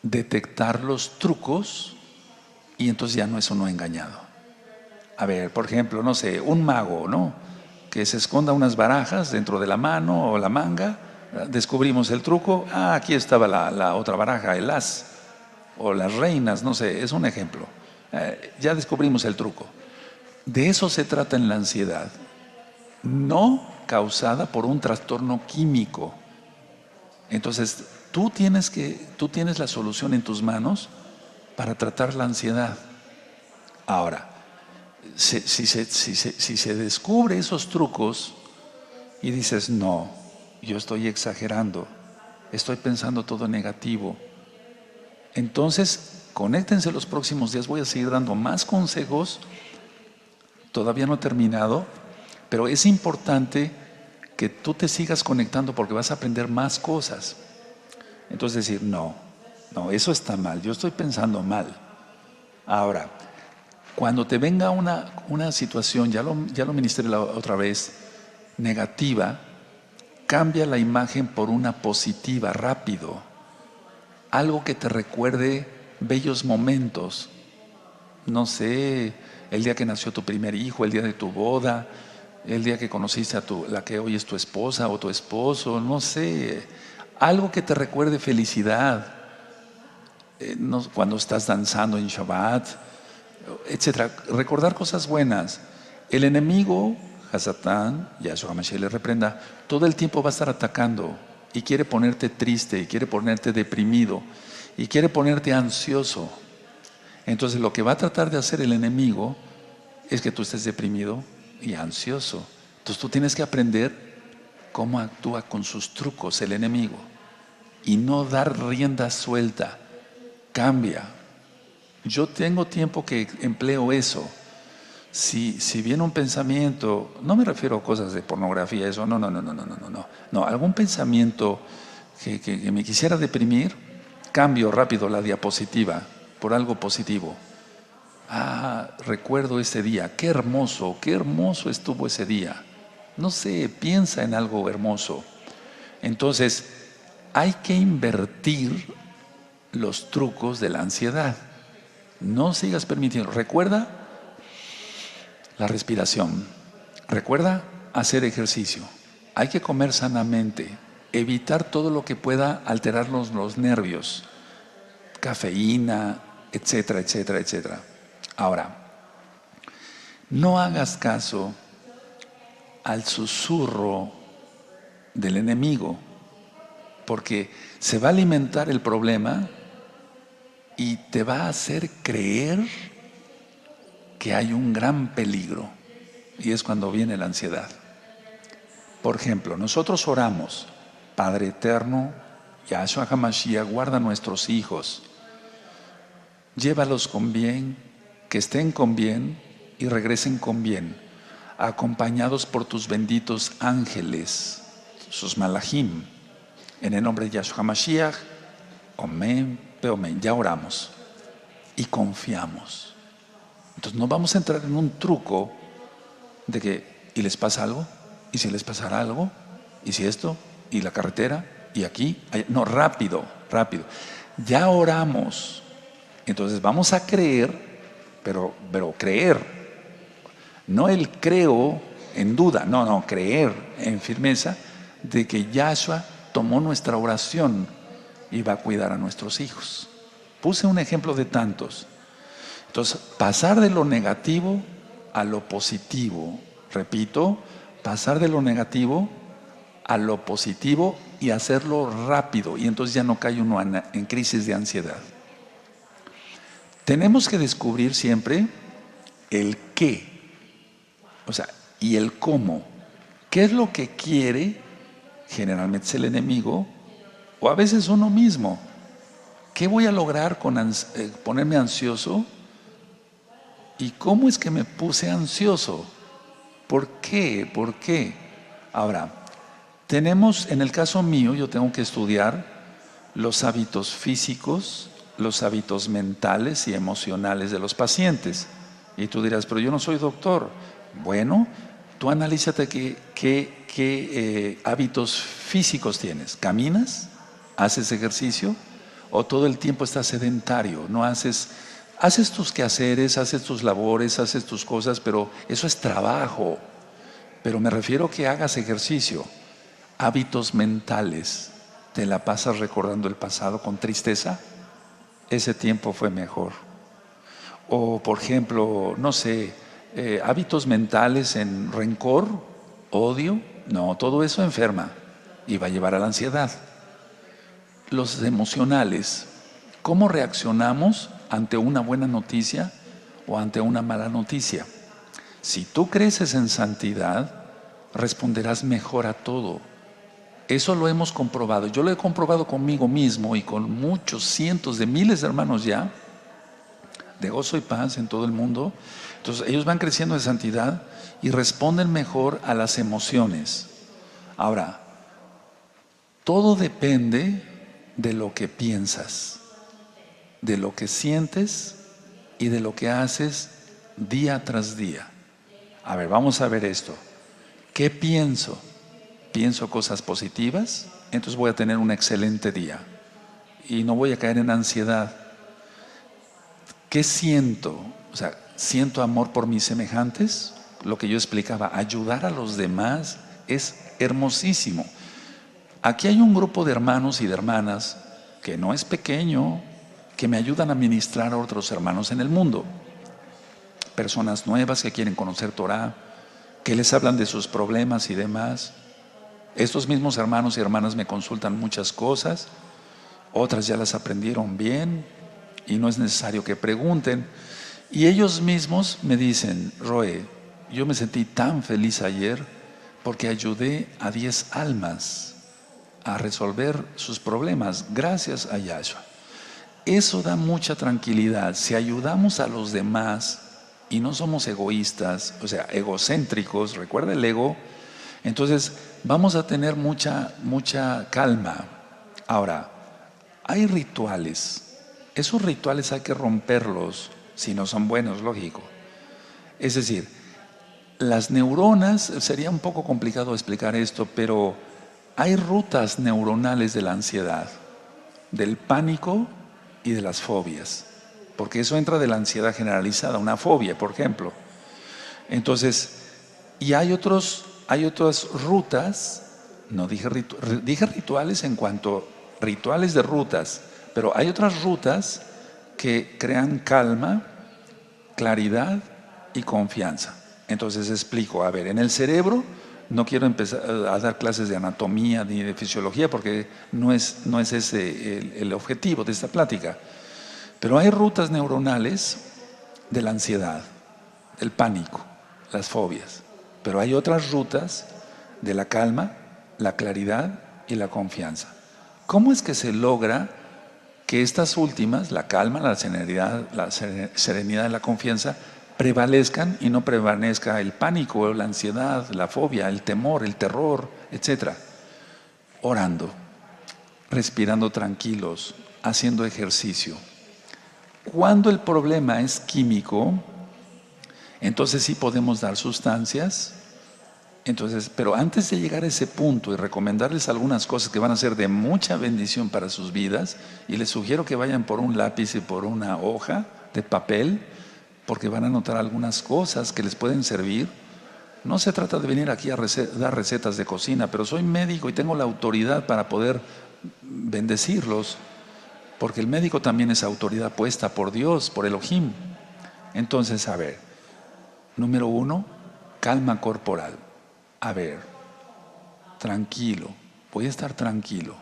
[SPEAKER 1] detectar los trucos y entonces ya no es uno engañado. A ver, por ejemplo, no sé, un mago, ¿no? Que se esconda unas barajas dentro de la mano o la manga, descubrimos el truco, aquí estaba la otra baraja, el as, o las reinas, no sé, es un ejemplo. Ya descubrimos el truco. De eso se trata en la ansiedad, no causada por un trastorno químico. Entonces, tú tienes la solución en tus manos para tratar la ansiedad. Ahora, si se descubre esos trucos y dices, no, yo estoy exagerando, estoy pensando todo negativo, entonces conéctense los próximos días, voy a seguir dando más consejos, todavía no he terminado, pero es importante que tú te sigas conectando porque vas a aprender más cosas. Entonces decir, no, eso está mal, yo estoy pensando mal. Ahora, cuando te venga una situación, ya lo ministré la otra vez, negativa, cambia la imagen por una positiva, rápido. Algo que te recuerde bellos momentos. No sé, el día que nació tu primer hijo, el día de tu boda, el día que conociste a la que hoy es tu esposa o tu esposo, no sé. Algo que te recuerde felicidad. Cuando estás danzando en Shabbat, etcétera, recordar cosas buenas. El enemigo, Hasatán, Yahshua Mashiach le reprenda, todo el tiempo va a estar atacando y quiere ponerte triste, y quiere ponerte deprimido, y quiere ponerte ansioso. Entonces lo que va a tratar de hacer el enemigo es que tú estés deprimido y ansioso. Entonces tú tienes que aprender cómo actúa con sus trucos el enemigo y no dar rienda suelta. Cambia. Yo tengo tiempo que empleo eso. Si viene un pensamiento, no me refiero a cosas de pornografía, eso, no. Algún pensamiento que me quisiera deprimir, cambio rápido la diapositiva por algo positivo. Recuerdo ese día, qué hermoso estuvo ese día. No sé, piensa en algo hermoso. Entonces, hay que invertir los trucos de la ansiedad. No sigas permitiendo. Recuerda la respiración. Recuerda hacer ejercicio. Hay que comer sanamente. Evitar todo lo que pueda alterarnos los nervios. Cafeína, etcétera, etcétera, etcétera. Ahora, no hagas caso al susurro del enemigo, porque se va a alimentar el problema y te va a hacer creer que hay un gran peligro, y es cuando viene la ansiedad. Por ejemplo, nosotros oramos: Padre eterno, Yahshua HaMashiach, guarda a nuestros hijos, llévalos con bien, que estén con bien y regresen con bien, acompañados por tus benditos ángeles, sus malachim, en el nombre de Yahshua HaMashiach. Amén, amén. Ya oramos y confiamos. Entonces no vamos a entrar en un truco de que, ¿y les pasa algo? ¿Y si les pasara algo? ¿Y si esto? ¿Y la carretera? ¿Y aquí? No, rápido. Ya oramos. Entonces vamos a creer, pero creer. No el creo en duda, no, creer en firmeza de que Yahshua tomó nuestra oración y va a cuidar a nuestros hijos. Puse un ejemplo de tantos. Entonces, pasar de lo negativo a lo positivo. Repito, pasar de lo negativo a lo positivo y hacerlo rápido. Y entonces ya no cae uno en crisis de ansiedad. Tenemos que descubrir siempre el qué, o sea, y el cómo. ¿Qué es lo que quiere? Generalmente es el enemigo, o a veces uno mismo. ¿Qué voy a lograr con ponerme ansioso? ¿Y cómo es que me puse ansioso? ¿Por qué? Ahora, tenemos, en el caso mío, yo tengo que estudiar los hábitos físicos, los hábitos mentales y emocionales de los pacientes. Y tú dirás, pero yo no soy doctor. Bueno, tú analízate qué hábitos físicos tienes. ¿Caminas? ¿Haces ejercicio? ¿O todo el tiempo estás sedentario? No haces tus quehaceres, haces tus labores, haces tus cosas, pero eso es trabajo. Pero me refiero que hagas ejercicio. Hábitos mentales. ¿Te la pasas recordando el pasado con tristeza? Ese tiempo fue mejor. O por ejemplo, no sé, hábitos mentales en rencor, odio. No, todo eso enferma y va a llevar a la ansiedad. Los emocionales, ¿cómo reaccionamos ante una buena noticia o ante una mala noticia? Si tú creces en santidad, responderás mejor a todo. Eso lo hemos comprobado. Yo lo he comprobado conmigo mismo y con muchos cientos de miles de hermanos ya, de gozo y paz en todo el mundo. Entonces ellos van creciendo en santidad y responden mejor a las emociones. Ahora, todo depende de lo que piensas, de lo que sientes y de lo que haces día tras día. A ver, vamos a ver esto. ¿Qué pienso? ¿Pienso cosas positivas? Entonces voy a tener un excelente día y no voy a caer en ansiedad. ¿Qué siento? O sea, ¿siento amor por mis semejantes? Lo que yo explicaba, ayudar a los demás es hermosísimo. Aquí hay un grupo de hermanos y de hermanas que no es pequeño, que me ayudan a ministrar a otros hermanos en el mundo. Personas nuevas que quieren conocer Torah, que les hablan de sus problemas y demás. Estos mismos hermanos y hermanas me consultan muchas cosas, otras ya las aprendieron bien y no es necesario que pregunten. Y ellos mismos me dicen, Roe, yo me sentí tan feliz ayer porque ayudé a 10 almas a resolver sus problemas gracias a Yahshua. Eso da mucha tranquilidad. Si ayudamos a los demás y no somos egoístas, o sea, egocéntricos, recuerda el ego, entonces vamos a tener mucha calma. Ahora, hay rituales. Esos rituales hay que romperlos si no son buenos, lógico. Es decir, las neuronas, sería un poco complicado explicar esto, pero hay rutas neuronales de la ansiedad, del pánico y de las fobias, porque eso entra de la ansiedad generalizada, una fobia, por ejemplo. Entonces, y hay otras rutas, no dije, dije rituales en cuanto rituales de rutas, pero hay otras rutas que crean calma, claridad y confianza. Entonces explico, a ver, en el cerebro no quiero empezar a dar clases de anatomía ni de fisiología porque no es ese el objetivo de esta plática, pero hay rutas neuronales de la ansiedad, del pánico, las fobias, pero hay otras rutas de la calma, la claridad y la confianza. ¿Cómo es que se logra que estas últimas, la calma, la serenidad y la confianza, prevalezcan y no prevalezca el pánico, la ansiedad, la fobia, el temor, el terror, etcétera? Orando, respirando tranquilos, haciendo ejercicio. Cuando el problema es químico, entonces sí podemos dar sustancias. Entonces, pero antes de llegar a ese punto y recomendarles algunas cosas que van a ser de mucha bendición para sus vidas, y les sugiero que vayan por un lápiz y por una hoja de papel, porque van a notar algunas cosas que les pueden servir. No se trata de venir aquí a dar recetas de cocina, pero soy médico y tengo la autoridad para poder bendecirlos, porque el médico también es autoridad puesta por Dios, por Elohim. Entonces, a ver, número 1, calma corporal. A ver, tranquilo, voy a estar tranquilo.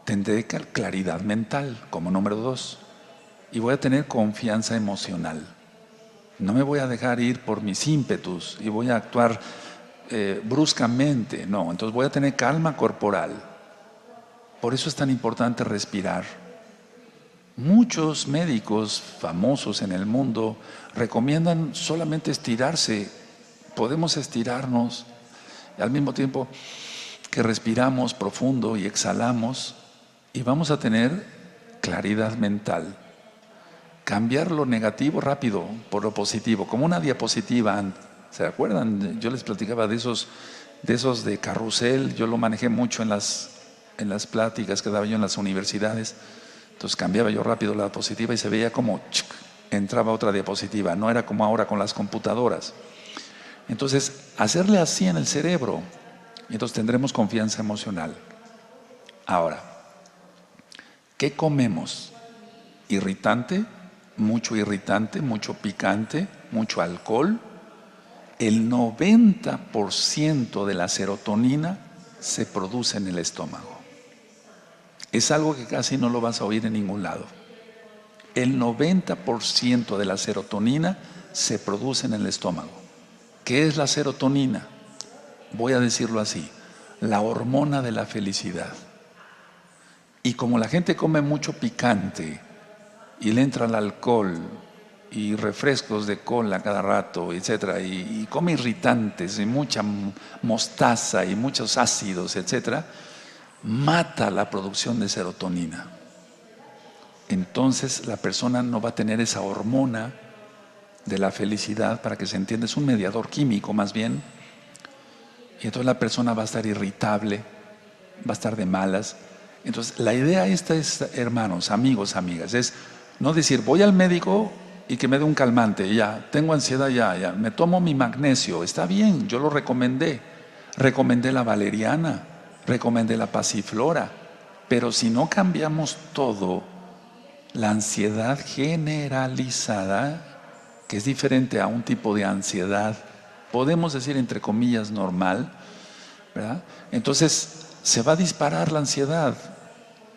[SPEAKER 1] Tendré claridad mental como número 2 y voy a tener confianza emocional. No me voy a dejar ir por mis ímpetus y voy a actuar bruscamente, no, entonces voy a tener calma corporal. Por eso es tan importante respirar. Muchos médicos famosos en el mundo recomiendan solamente estirarse. Podemos estirarnos y al mismo tiempo que respiramos profundo y exhalamos y vamos a tener claridad mental. Cambiar lo negativo rápido por lo positivo, como una diapositiva. ¿Se acuerdan? Yo les platicaba de esos de carrusel. Yo lo manejé mucho en las pláticas que daba yo en las universidades. Entonces cambiaba yo rápido la diapositiva y se veía como entraba otra diapositiva. No era como ahora con las computadoras. Entonces, hacerle así en el cerebro, y entonces tendremos confianza emocional. Ahora, ¿qué comemos? Irritante, mucho picante, mucho alcohol. El 90% de la serotonina se produce en el estómago. Es algo que casi no lo vas a oír en ningún lado. El 90% de la serotonina se produce en el estómago. ¿Qué es la serotonina? Voy a decirlo así, la hormona de la felicidad. Y como la gente come mucho picante y le entra el alcohol y refrescos de cola cada rato, etcétera, y come irritantes y mucha mostaza y muchos ácidos, etcétera, mata la producción de serotonina. Entonces la persona no va a tener esa hormona de la felicidad, para que se entienda, es un mediador químico más bien, y entonces la persona va a estar irritable, va a estar de malas. Entonces la idea esta es, hermanos, amigos, amigas, es no decir voy al médico y que me dé un calmante, ya, tengo ansiedad, ya, me tomo mi magnesio, está bien, yo lo recomendé la valeriana, recomendé la pasiflora, pero si no cambiamos todo, la ansiedad generalizada, que es diferente a un tipo de ansiedad, podemos decir entre comillas normal, ¿verdad? Entonces se va a disparar la ansiedad,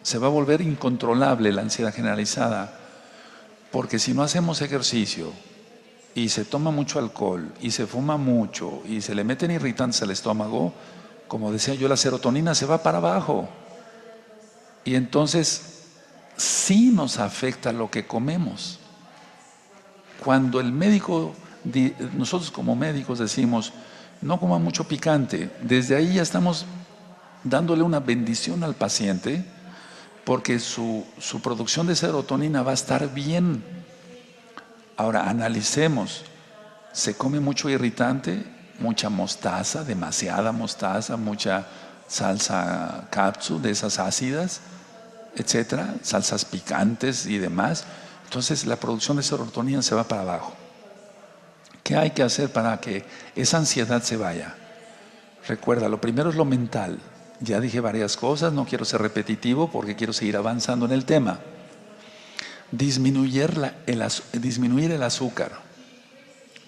[SPEAKER 1] se va a volver incontrolable la ansiedad generalizada, porque si no hacemos ejercicio y se toma mucho alcohol y se fuma mucho y se le meten irritantes al estómago, como decía yo, la serotonina se va para abajo y entonces sí nos afecta lo que comemos. Cuando el médico, nosotros como médicos decimos, no coma mucho picante, desde ahí ya estamos dándole una bendición al paciente, porque su producción de serotonina va a estar bien. Ahora, analicemos. Se come mucho irritante, mucha mostaza, demasiada mostaza, mucha salsa katsu de esas ácidas, etcétera, salsas picantes y demás. Entonces la producción de serotonina se va para abajo. ¿Qué hay que hacer para que esa ansiedad se vaya? Recuerda, lo primero es lo mental. Ya dije varias cosas, no quiero ser repetitivo porque quiero seguir avanzando en el tema. Disminuir el azúcar.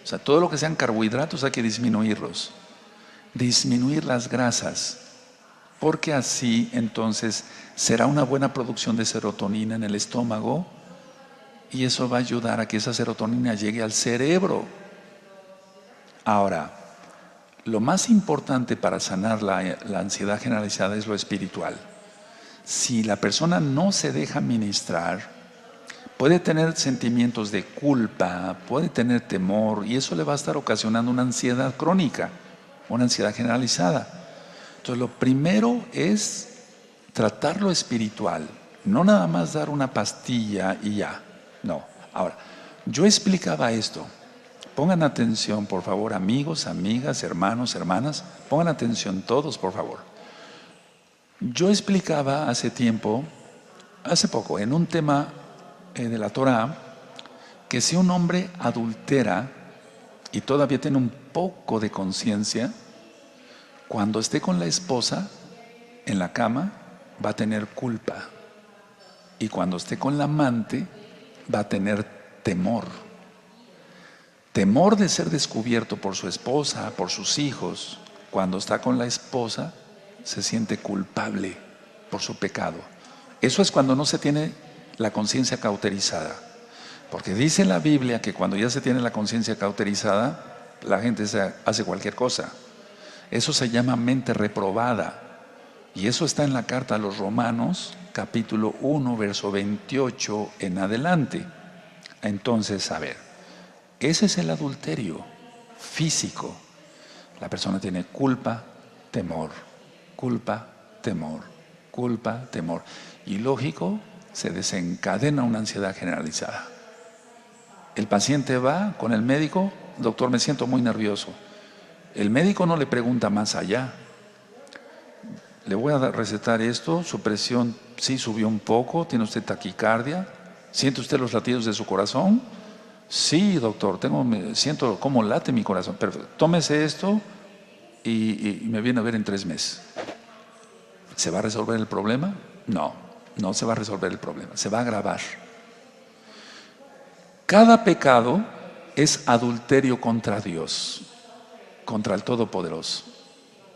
[SPEAKER 1] O sea, todo lo que sean carbohidratos hay que disminuirlos. Disminuir las grasas, porque así entonces será una buena producción de serotonina en el estómago y eso va a ayudar a que esa serotonina llegue al cerebro. Ahora, lo más importante para sanar la ansiedad generalizada es lo espiritual. Si la persona no se deja ministrar, puede tener sentimientos de culpa, puede tener temor y eso le va a estar ocasionando una ansiedad crónica, una ansiedad generalizada. Entonces lo primero es tratar lo espiritual, no nada más dar una pastilla y ya, no. Ahora, yo explicaba esto, pongan atención por favor amigos, amigas, hermanos, hermanas, pongan atención todos por favor. Yo explicaba hace poco, en un tema de la Torah, que si un hombre adultera y todavía tiene un poco de conciencia, cuando esté con la esposa en la cama va a tener culpa y cuando esté con la amante va a tener temor de ser descubierto por su esposa, por sus hijos. Cuando está con la esposa se siente culpable por su pecado. Eso es cuando no se tiene la conciencia cauterizada, porque dice la Biblia que cuando ya se tiene la conciencia cauterizada, la gente hace cualquier cosa. Eso se llama mente reprobada, y eso está en la carta a los Romanos, capítulo 1, verso 28 en adelante. Entonces, a ver, ese es el adulterio físico. La persona tiene culpa, temor, culpa, temor, culpa, temor. Y lógico, se desencadena una ansiedad generalizada. El paciente va con el médico, doctor, me siento muy nervioso. El médico no le pregunta más allá. Le voy a recetar esto, su presión sí subió un poco, tiene usted taquicardia, ¿siente usted los latidos de su corazón? Sí, doctor, siento cómo late mi corazón. Perfecto. Tómese esto y me viene a ver en 3 meses. ¿Se va a resolver el problema? No se va a resolver el problema, se va a agravar. Cada pecado es adulterio contra Dios, contra el Todopoderoso.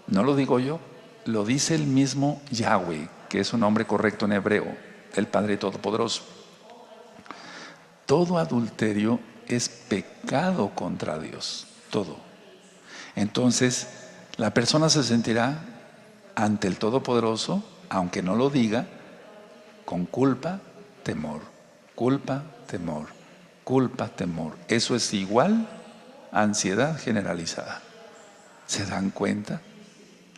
[SPEAKER 1] No lo digo yo, lo dice el mismo Yahweh, que es un nombre correcto en hebreo, el Padre Todopoderoso. Todo adulterio es pecado contra Dios, todo. Entonces, la persona se sentirá ante el Todopoderoso, aunque no lo diga, con culpa, temor, culpa, temor, culpa, temor. Eso es igual a ansiedad generalizada. ¿Se dan cuenta?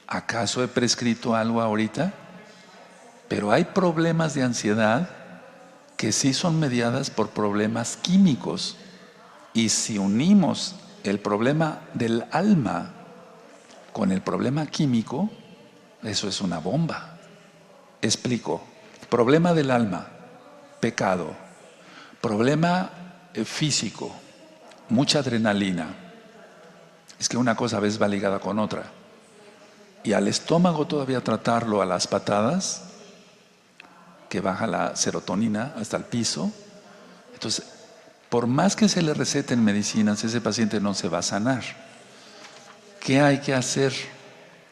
[SPEAKER 1] ¿Acaso he prescrito algo ahorita? Pero hay problemas de ansiedad que sí son mediadas por problemas químicos. Y si unimos el problema del alma con el problema químico, eso es una bomba. Explico. Problema del alma, pecado. Problema físico, mucha adrenalina. Es que una cosa a veces va ligada con otra. Y al estómago todavía tratarlo a las patadas, que baja la serotonina hasta el piso. Entonces, por más que se le receten medicinas, ese paciente no se va a sanar. ¿Qué hay que hacer?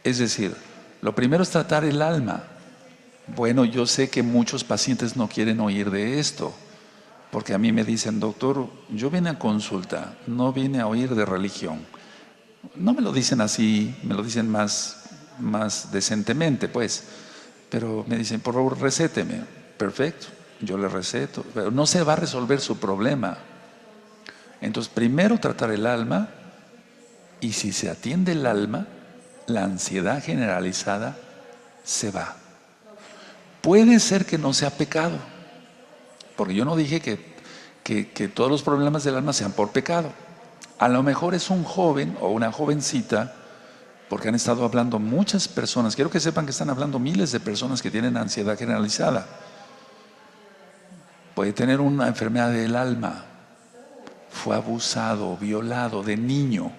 [SPEAKER 1] Es decir, lo primero es tratar el alma. Bueno, yo sé que muchos pacientes no quieren oír de esto, porque a mí me dicen, doctor, yo vine a consulta, no vine a oír de religión. No me lo dicen así, me lo dicen más decentemente, pues. Pero me dicen, por favor, recéteme. Perfecto, yo le receto, pero no se va a resolver su problema. Entonces, primero tratar el alma, y si se atiende el alma, la ansiedad generalizada se va. Puede ser que no sea pecado, porque yo no dije que todos los problemas del alma sean por pecado. A lo mejor es un joven o una jovencita, porque han estado hablando muchas personas. Quiero que sepan que están hablando miles de personas que tienen ansiedad generalizada. Puede tener una enfermedad del alma, fue abusado, violado de niño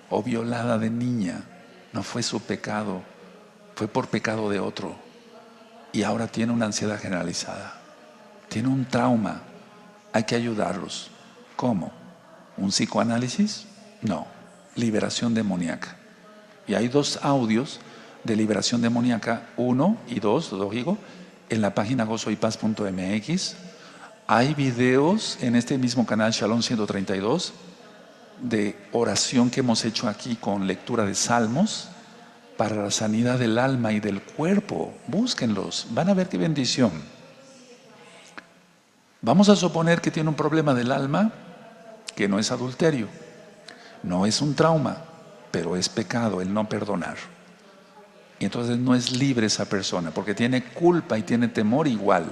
[SPEAKER 1] o violada de niña. No fue su pecado, fue por pecado de otro. Y ahora tiene una ansiedad generalizada. Tiene un trauma. Hay que ayudarlos. ¿Cómo? ¿Un psicoanálisis? No. Liberación demoníaca. Y hay 2 audios de liberación demoníaca, 1 y 2, lógico, en la página gozoypaz.mx. Hay videos en este mismo canal Shalom 132 de oración que hemos hecho aquí con lectura de salmos para la sanidad del alma y del cuerpo. Búsquenlos, van a ver qué bendición. Vamos a suponer que tiene un problema del alma que no es adulterio, no es un trauma, pero es pecado el no perdonar. Y entonces no es libre esa persona porque tiene culpa y tiene temor igual.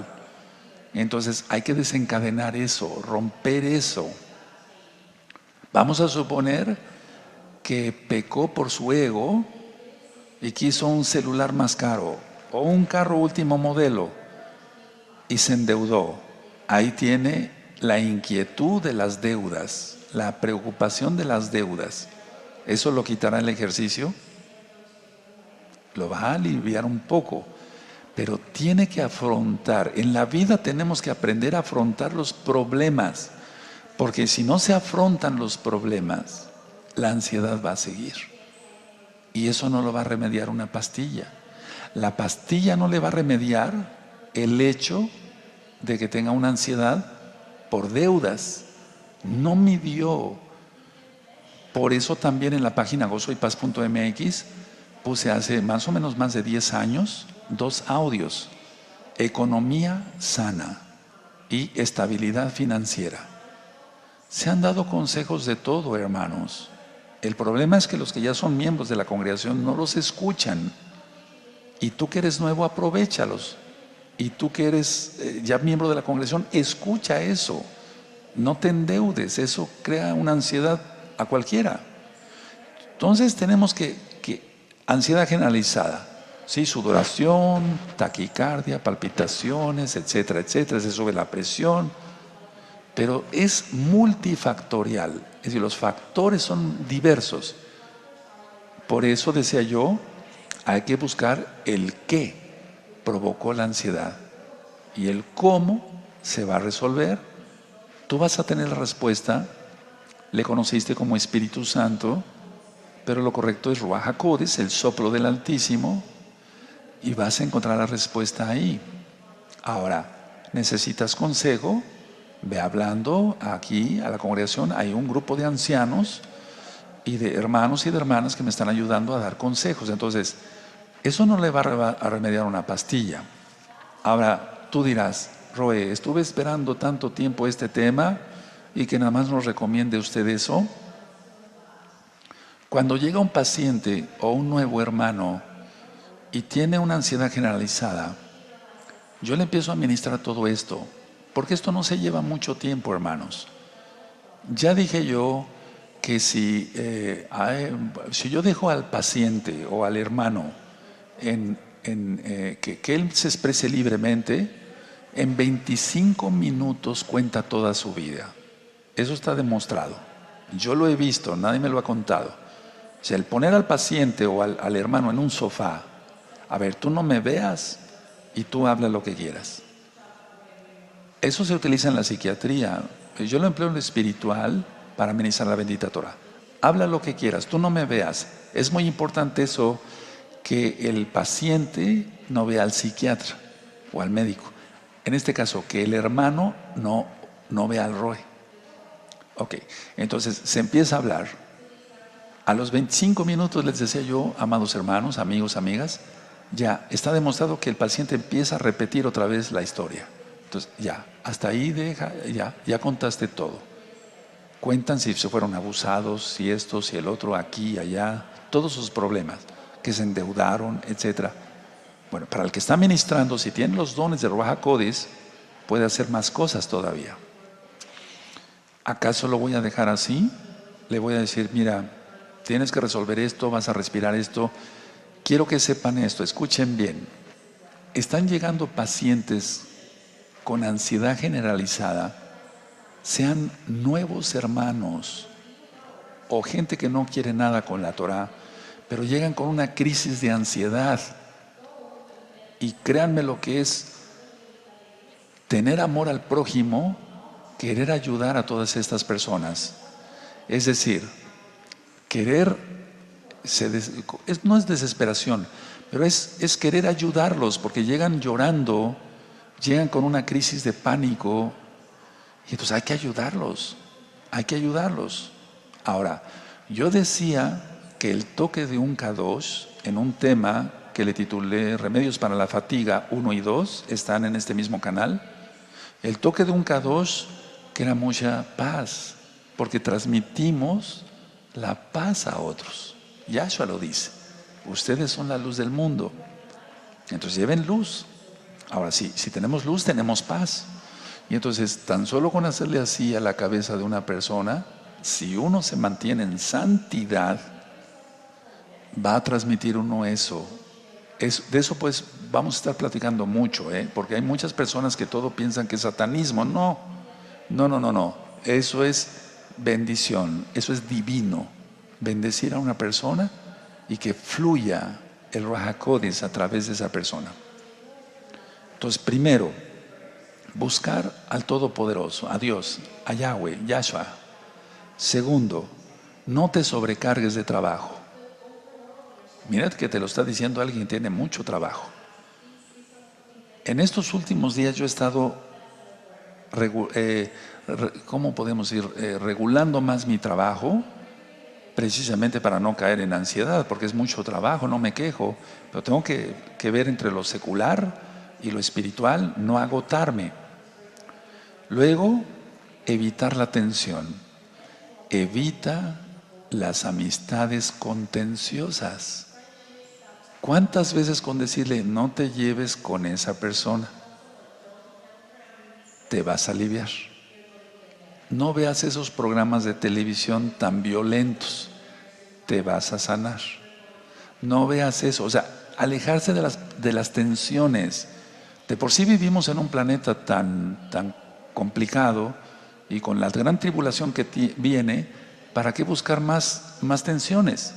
[SPEAKER 1] Entonces hay que desencadenar eso, romper eso. Vamos a suponer que pecó por su ego y quiso un celular más caro o un carro último modelo y se endeudó. Ahí tiene la inquietud de las deudas, la preocupación de las deudas. ¿Eso lo quitará el ejercicio? Lo va a aliviar un poco. Pero tiene que afrontar, en la vida tenemos que aprender a afrontar los problemas, porque si no se afrontan los problemas, la ansiedad va a seguir. Y eso no lo va a remediar una pastilla. La pastilla no le va a remediar el hecho de que tenga una ansiedad por deudas. No midió. Por eso también en la página gozoypaz.mx puse hace más o menos más de 10 años 2 audios, economía sana y estabilidad financiera. Se han dado consejos de todo, hermanos. El problema es que los que ya son miembros de la congregación no los escuchan. Y tú que eres nuevo, aprovéchalos. Y tú que eres ya miembro de la congregación, escucha eso. No te endeudes, eso crea una ansiedad a cualquiera. Entonces tenemos que ansiedad generalizada. Sí, sudoración, taquicardia, palpitaciones, etcétera, etcétera, se sube la presión, pero es multifactorial, es decir, los factores son diversos. Por eso decía yo, hay que buscar el qué provocó la ansiedad y el cómo se va a resolver. Tú vas a tener la respuesta, le conociste como Espíritu Santo, pero lo correcto es Ruach HaKodesh, el soplo del Altísimo, y vas a encontrar la respuesta ahí. Ahora, necesitas consejo, ve hablando aquí a la congregación. Hay un grupo de ancianos y de hermanos y de hermanas que me están ayudando a dar consejos. Entonces, eso no le va a remediar una pastilla. Ahora, tú dirás, Roe, estuve esperando tanto tiempo este tema y que nada más nos recomiende usted eso. Cuando llega un paciente o un nuevo hermano y tiene una ansiedad generalizada, yo le empiezo a administrar todo esto, porque esto no se lleva mucho tiempo, hermanos. Ya dije yo que si yo dejo al paciente o al hermano que él se exprese libremente, en 25 minutos cuenta toda su vida. Eso está demostrado. Yo lo he visto, nadie me lo ha contado. O sea, el poner al paciente o al hermano en un sofá, a ver, tú no me veas y tú habla lo que quieras. Eso se utiliza en la psiquiatría. Yo lo empleo en lo espiritual para amenizar la bendita Torah. Habla lo que quieras, tú no me veas. Es muy importante eso, que el paciente no vea al psiquiatra o al médico. En este caso, que el hermano no vea al Roe. Ok, entonces se empieza a hablar. A los 25 minutos les decía yo, amados hermanos, amigos, amigas, ya está demostrado que el paciente empieza a repetir otra vez la historia. Entonces ya, hasta ahí ya contaste todo. Cuentan si se fueron abusados, si esto, si el otro, aquí, allá, todos sus problemas, que se endeudaron, etc. Bueno, para el que está ministrando, si tiene los dones de Ruach HaKodesh, puede hacer más cosas todavía. ¿Acaso lo voy a dejar así? Le voy a decir, mira, tienes que resolver esto, vas a respirar esto. Quiero que sepan esto, escuchen bien. Están llegando pacientes con ansiedad generalizada, sean nuevos hermanos o gente que no quiere nada con la Torah, pero llegan con una crisis de ansiedad. Y créanme lo que es tener amor al prójimo, querer ayudar a todas estas personas. Es decir, querer, no es desesperación, pero es querer ayudarlos, porque llegan llorando, llegan con una crisis de pánico, y entonces hay que ayudarlos, hay que ayudarlos. Ahora, yo decía que el toque de un Kadosh en un tema que le titulé Remedios para la Fatiga 1 y 2, están en este mismo canal. El toque de un Kadosh que era mucha paz, porque transmitimos la paz a otros. Yahshua lo dice, ustedes son la luz del mundo, entonces lleven luz. Ahora sí, si tenemos luz tenemos paz. Y entonces tan solo con hacerle así a la cabeza de una persona, si uno se mantiene en santidad, va a transmitir uno eso. De eso pues vamos a estar platicando mucho, porque hay muchas personas que todo piensan que es satanismo. No, eso es bendición, eso es divino. Bendecir a una persona y que fluya el Ruach HaKodesh a través de esa persona. Entonces, primero, buscar al Todopoderoso, a Dios, a Yahweh, Yahshua. Segundo, no te sobrecargues de trabajo. Mirad que te lo está diciendo alguien que tiene mucho trabajo. En estos últimos días yo he estado, ¿cómo podemos ir? Regulando más mi trabajo, precisamente para no caer en ansiedad, porque es mucho trabajo, no me quejo, pero tengo que ver entre lo secular y lo espiritual, no agotarme. Luego, evitar la tensión. Evita las amistades contenciosas. ¿Cuántas veces con decirle no te lleves con esa persona te vas a aliviar? No veas esos programas de televisión tan violentos, te vas a sanar. No veas eso, o sea, alejarse de las tensiones. De por sí vivimos en un planeta tan complicado y con la gran tribulación que viene, ¿para qué buscar más tensiones?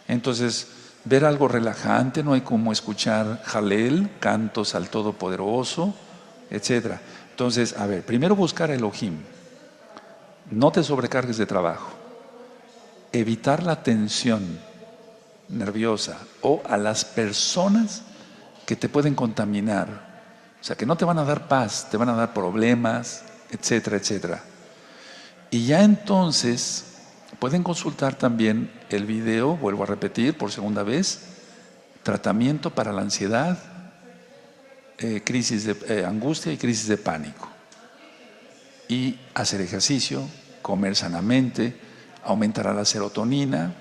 [SPEAKER 1] Entonces, ver algo relajante, no hay como escuchar Jalel, cantos al Todopoderoso, etc. Entonces, a ver, primero buscar a Elohim, no te sobrecargues de trabajo, evitar la tensión nerviosa o a las personas que te pueden contaminar, o sea, que no te van a dar paz, te van a dar problemas, etcétera, etcétera. Y ya entonces pueden consultar también el video, vuelvo a repetir por segunda vez, tratamiento para la ansiedad, crisis de angustia y crisis de pánico. Y hacer ejercicio, comer sanamente, aumentará la serotonina.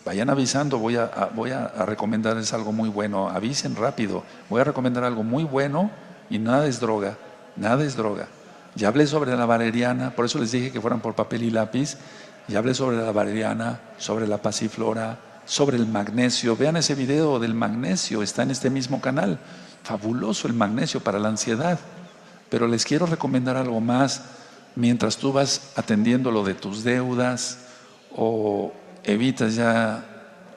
[SPEAKER 1] Vayan avisando, voy a recomendarles algo muy bueno, avisen rápido, voy a recomendar algo muy bueno y nada es droga, nada es droga. Ya hablé sobre la valeriana, por eso les dije que fueran por papel y lápiz. Ya hablé sobre la valeriana, sobre la pasiflora, sobre el magnesio. Vean ese video del magnesio, está en este mismo canal. Fabuloso el magnesio para la ansiedad. Pero les quiero recomendar algo más mientras tú vas atendiendo lo de tus deudas o evitas ya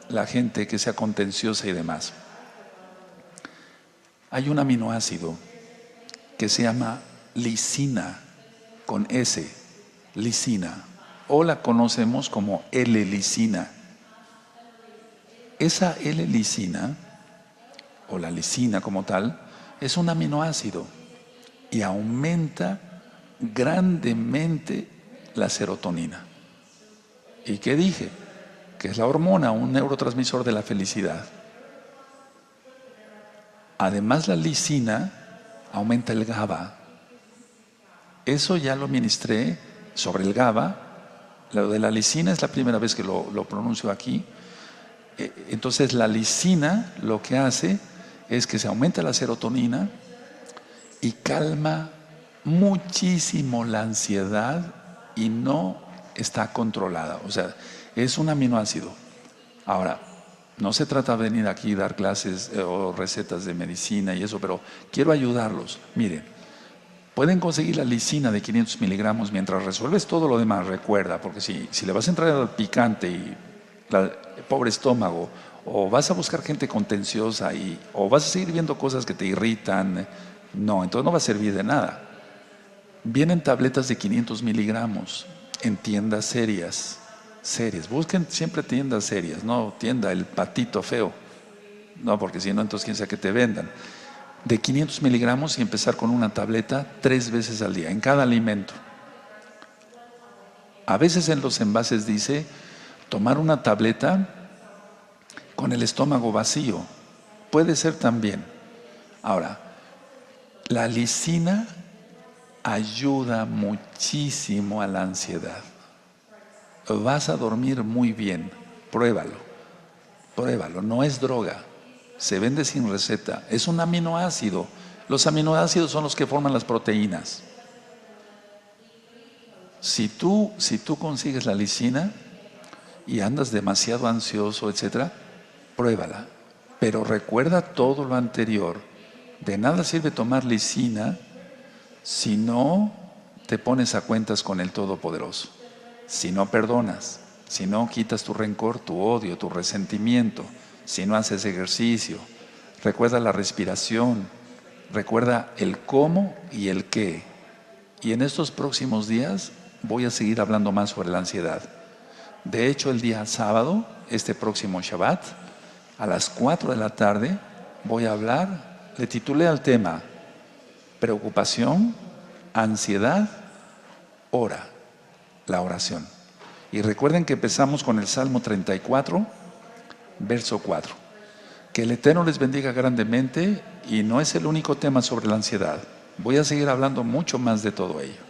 [SPEAKER 1] la gente que sea contenciosa y demás. Hay un aminoácido que se llama lisina, con S, lisina, o la conocemos como L-lisina. Esa L-lisina, o la lisina como tal, es un aminoácido y aumenta grandemente la serotonina. ¿Y qué dije? Que es la hormona, un neurotransmisor de la felicidad. Además, la lisina aumenta el GABA. Eso ya lo ministré sobre el GABA. Lo de la lisina es la primera vez que lo pronuncio aquí. Entonces, la lisina lo que hace es que se aumenta la serotonina y calma muchísimo la ansiedad y no está controlada. O sea, es un aminoácido. Ahora, no se trata de venir aquí y dar clases o recetas de medicina y eso, pero quiero ayudarlos. Miren, pueden conseguir la lisina de 500 miligramos mientras resuelves todo lo demás. Recuerda, porque si le vas a entrar al picante y el pobre estómago, o vas a buscar gente contenciosa o vas a seguir viendo cosas que te irritan, no, entonces no va a servir de nada. Vienen tabletas de 500 miligramos en tiendas serias. Busquen siempre tiendas serias, no tienda el patito feo. No, porque si no, entonces quién sabe que te vendan. De 500 miligramos y empezar con una tableta 3 veces al día, en cada alimento. A veces en los envases dice tomar una tableta con el estómago vacío. Puede ser también. Ahora, la lisina ayuda muchísimo a la ansiedad. Vas a dormir muy bien. Pruébalo. No es droga. Se vende sin receta. Es un aminoácido. Los aminoácidos son los que forman las proteínas. Si tú consigues la lisina y andas demasiado ansioso, etcétera, pruébala. Pero recuerda todo lo anterior. De nada sirve tomar lisina si no te pones a cuentas con el Todopoderoso. Si no perdonas, si no quitas tu rencor, tu odio, tu resentimiento, si no haces ejercicio, recuerda la respiración, recuerda el cómo y el qué. Y en estos próximos días voy a seguir hablando más sobre la ansiedad. De hecho, el día sábado, este próximo Shabbat, a las 4 de la tarde, voy a hablar, le titulé al tema, preocupación, ansiedad, ora. La oración. Y recuerden que empezamos con el Salmo 34, verso 4. Que el Eterno les bendiga grandemente y no es el único tema sobre la ansiedad. Voy a seguir hablando mucho más de todo ello.